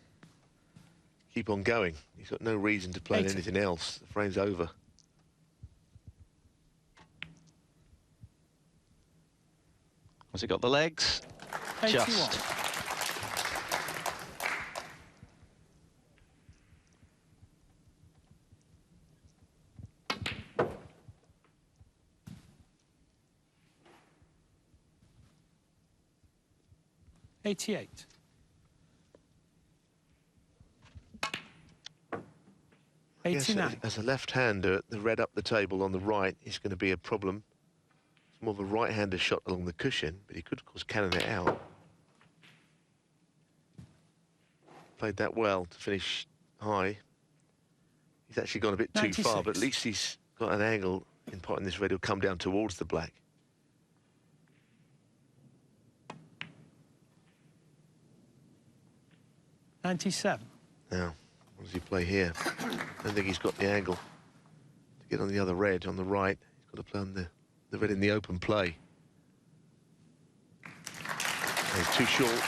keep on going. He's got no reason to play anything else. The frame's over. Has he got the legs? 81. Just. $88. 89. As a left-hander, the red up the table on the right is going to be a problem. It's more of a right-hander shot along the cushion, but he could, of course, cannon it out. Played that well to finish high. He's actually gone a bit too 96. far, but at least he's got an angle in potting this red. He'll come down towards the black. $97. Now, what does he play here? I don't think he's got the angle to get on the other red on the right. He's got to play on the red in the open play. He's too short.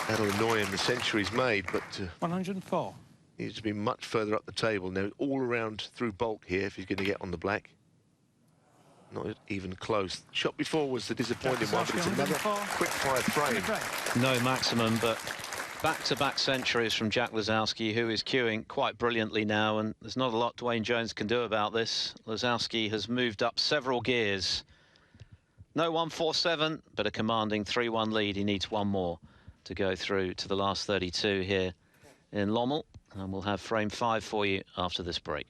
That'll annoy him. The century's made, but 104. He needs to be much further up the table now. All around through bulk here if he's going to get on the black. Not even close. Shot before was the disappointing one, but it's another quick-fire frame. No maximum, but back-to-back centuries from Jack Lisowski, who is cueing quite brilliantly now, and there's not a lot Duane Jones can do about this. Lisowski has moved up several gears. No 147, but a commanding 3-1 lead. He needs one more to go through to the last 32 here in Lommel, and we'll have frame 5 for you after this break.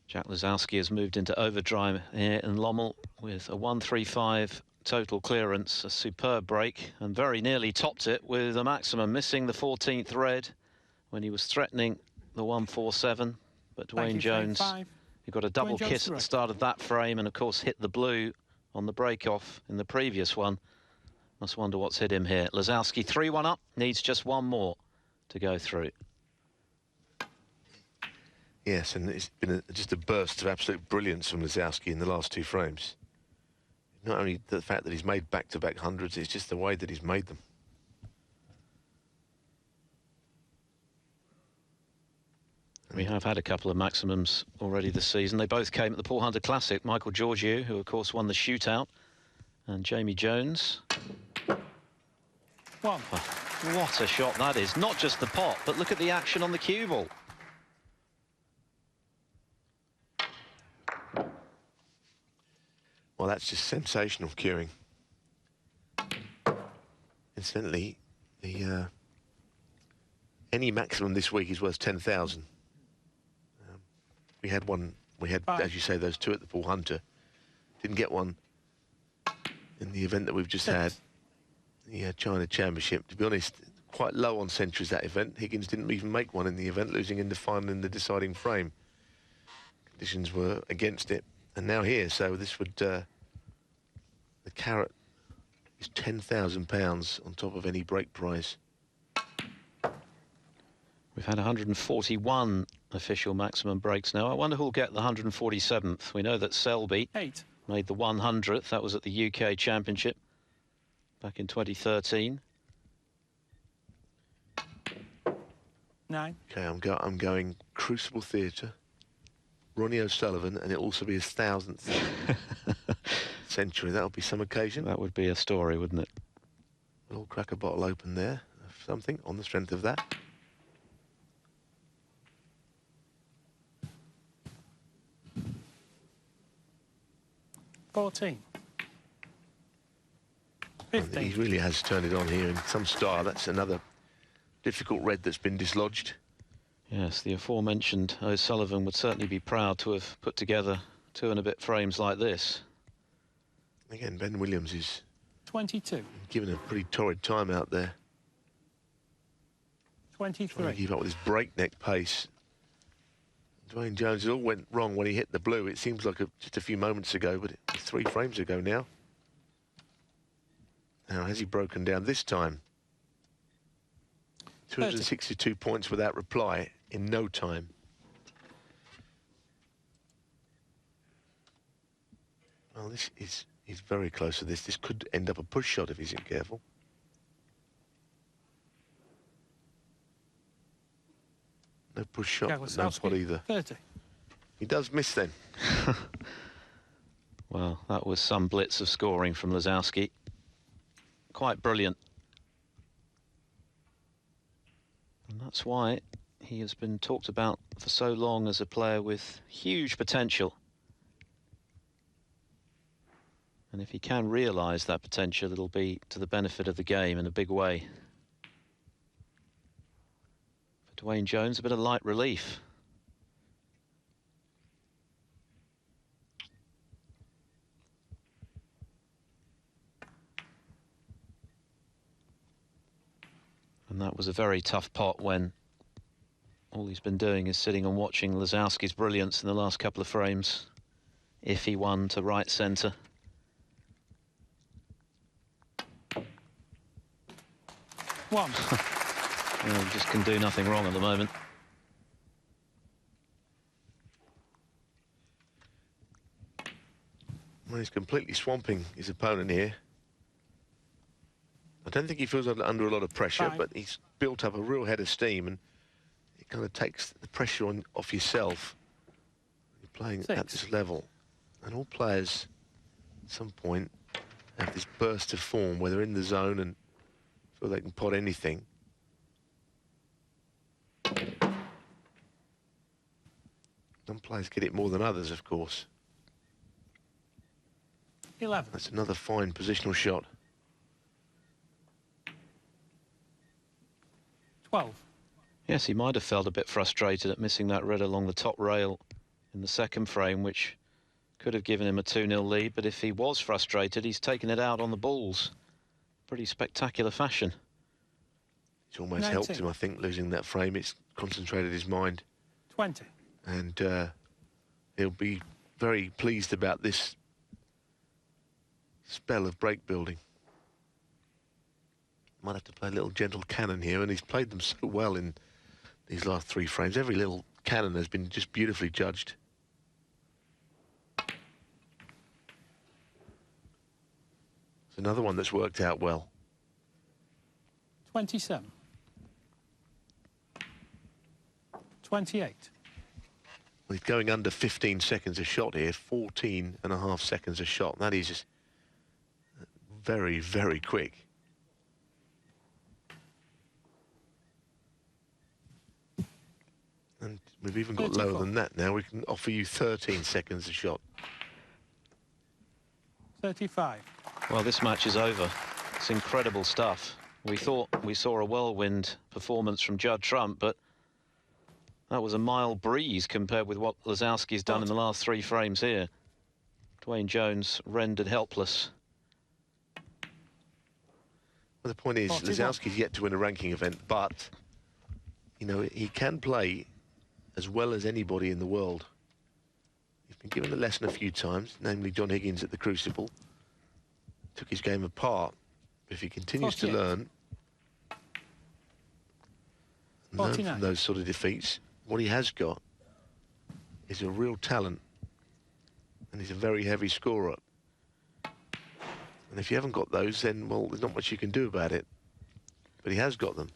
Jack Lisowski has moved into overdrive here in Lommel with a 135 total clearance, a superb break, and very nearly topped it with a maximum, missing the 14th red when he was threatening the 147. But Duane Jones, he got a double kiss at the start of that frame, and of course hit the blue on the break-off in the previous one. Must wonder what's hit him here. Lisowski 3-1 up, needs just one more to go through. Yes, and it's been just a burst of absolute brilliance from Lisowski in the last two frames. Not only the fact that he's made back-to-back hundreds, it's just the way that he's made them. We have had a couple of maximums already this season. They both came at the Paul Hunter Classic. Michael Georgiou, who of course won the shootout, and Jamie Jones. One. Oh, what a shot that is. Not just the pot, but look at the action on the cue ball. Well, that's just sensational cueing. Incidentally, the any maximum this week is worth 10,000. We had one. We had, as you say, those two at the Paul Hunter. Didn't get one in the event that we've just had, the China Championship. To be honest, quite low on centuries that event. Higgins didn't even make one in the event, losing in the final in the deciding frame. Conditions were against it. And now here, so this would, the carrot is £10,000 on top of any break prize. We've had 141 official maximum breaks now. I wonder who'll get the 147th. We know that Selby made the 100th. That was at the UK Championship back in 2013. 9. Okay, I'm going Crucible Theatre. Ronnie O'Sullivan, and it'll also be his 1000th century. That'll be some occasion. That would be a story, wouldn't it? We'll crack a bottle open there of something on the strength of that. $14. 15. He really has turned it on here in some style. That's another difficult red that's been dislodged. Yes, the aforementioned O'Sullivan would certainly be proud to have put together 2 and a bit frames like this. Again, Ben Williams is 22. given a pretty torrid time out there. 23. Trying to keep up with his breakneck pace. Duane Jones, it all went wrong when he hit the blue. It seems like just a few moments ago, but it's 3 frames ago now. Now, has he broken down this time? 262 points without reply in no time. Well, he's very close to this. This could end up a push shot if he's not careful. No push shot, but no pot either. 30. He does miss then. Well, that was some blitz of scoring from Lisowski. Quite brilliant. And that's why he has been talked about for so long as a player with huge potential. And if he can realise that potential, it'll be to the benefit of the game in a big way. For Duane Jones, a bit of light relief. And that was a very tough pot when all he's been doing is sitting and watching Lisowski's brilliance in the last couple of frames. If he won to right centre. One. Well, he just can do nothing wrong at the moment. Well, he's completely swamping his opponent here. I don't think he feels under a lot of pressure, but he's built up a real head of steam, and it kind of takes the pressure off yourself. You're playing at this level, and all players at some point have this burst of form where they're in the zone and feel they can pot anything. Some players get it more than others, of course. 11. That's another fine positional shot. 12. Yes, he might have felt a bit frustrated at missing that red along the top rail in the second frame, which could have given him a 2-0 lead. But if he was frustrated, he's taken it out on the balls. Pretty spectacular fashion. It's almost helped him, I think, losing that frame. It's concentrated his mind. 20. And he'll be very pleased about this spell of break building. Might have to play a little gentle cannon here, and he's played them so well in these last 3 frames. Every little cannon has been just beautifully judged. It's another one that's worked out well. 27. 28. Well, he's going under 15 seconds a shot here, 14.5 seconds a shot. That is just very, very quick. And we've even got 34. lower than that now. We can offer you 13 seconds a shot. 35. Well, this match is over. It's incredible stuff. We thought we saw a whirlwind performance from Judd Trump, but that was a mild breeze compared with what Lisowski's done in the last 3 frames here. Duane Jones rendered helpless. Well, the point is, 41. Lisowski's yet to win a ranking event, but, you know, he can play as well as anybody in the world. He's been given a lesson a few times, namely John Higgins at the Crucible. Took his game apart. But if he continues to learn from those sort of defeats, what he has got is a real talent, and he's a very heavy scorer. And if you haven't got those, then, well, there's not much you can do about it. But he has got them.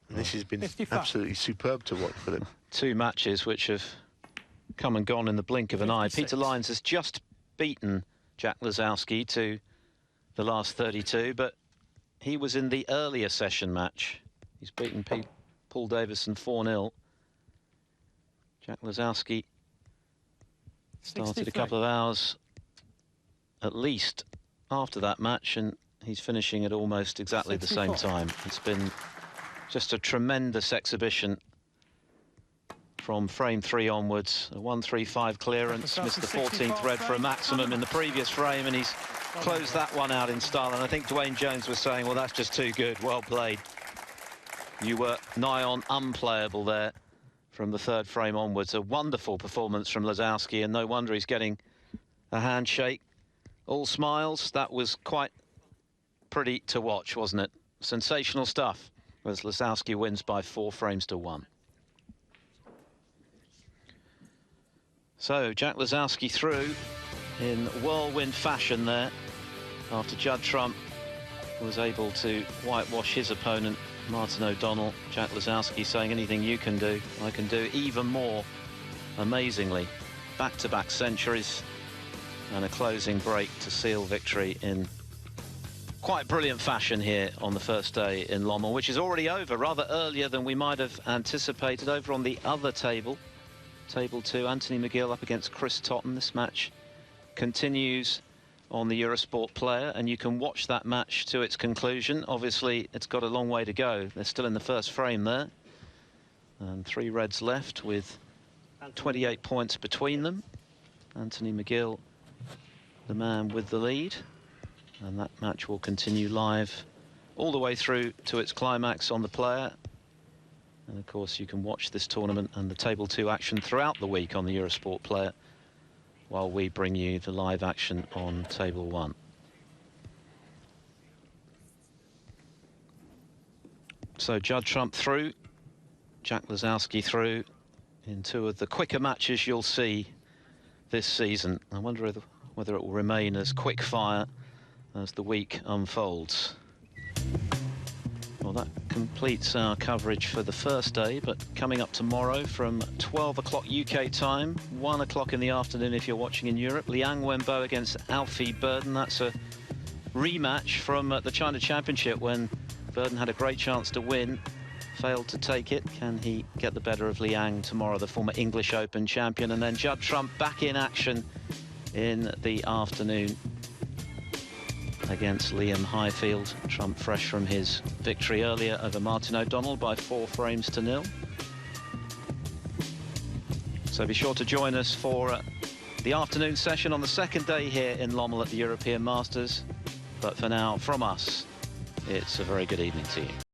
And this has been 55. Absolutely superb to watch, Philip. 2 matches which have come and gone in the blink of an eye. 56. Peter Lyons has just beaten Jack Lisowski to the last 32, but he was in the earlier session match. He's beaten Paul Davison 4-0. Jack Lisowski started 63. a couple of hours at least after that match, and he's finishing at almost exactly the same 64. time. It's been just a tremendous exhibition from frame 3 onwards. A 1-3-5 clearance, missed the 14th red for a maximum in the previous frame, and he's closed that one out in style. And I think Duane Jones was saying, well, that's just too good. Well played. You were nigh on unplayable there from the 3rd frame onwards. A wonderful performance from Lisowski, and no wonder he's getting a handshake. All smiles. That was quite pretty to watch, wasn't it? Sensational stuff as Lisowski wins by 4 frames to 1. So Jack Lisowski through in whirlwind fashion there after Judd Trump was able to whitewash his opponent Martin O'Donnell. Jack Lisowski saying, anything you can do, I can do even more. Amazingly, back-to-back centuries and a closing break to seal victory in quite brilliant fashion here on the first day in Lommel, which is already over rather earlier than we might have anticipated. Over on the other table, Table 2, Anthony McGill up against Chris Totten. This match continues on the Eurosport player, and you can watch that match to its conclusion. Obviously, it's got a long way to go. They're still in the first frame there. And 3 reds left with 28 points between them. Anthony McGill, the man with the lead. And that match will continue live all the way through to its climax on the player. And of course, you can watch this tournament and the Table 2 action throughout the week on the Eurosport player, while we bring you the live action on Table 1. So Judd Trump through, Jack Lisowski through in 2 of the quicker matches you'll see this season. I wonder whether it will remain as quick fire as the week unfolds. Well, that completes our coverage for the first day, but coming up tomorrow from 12 o'clock UK time, 1 o'clock in the afternoon if you're watching in Europe, Liang Wenbo against Alfie Burden. That's a rematch from the China Championship when Burden had a great chance to win, failed to take it. Can he get the better of Liang tomorrow, the former English Open champion? And then Judd Trump back in action in the afternoon against Liam Highfield. Trump fresh from his victory earlier over Martin O'Donnell by 4 frames to 0. So be sure to join us for the afternoon session on the second day here in Lommel at the European Masters. But for now, from us, it's a very good evening to you.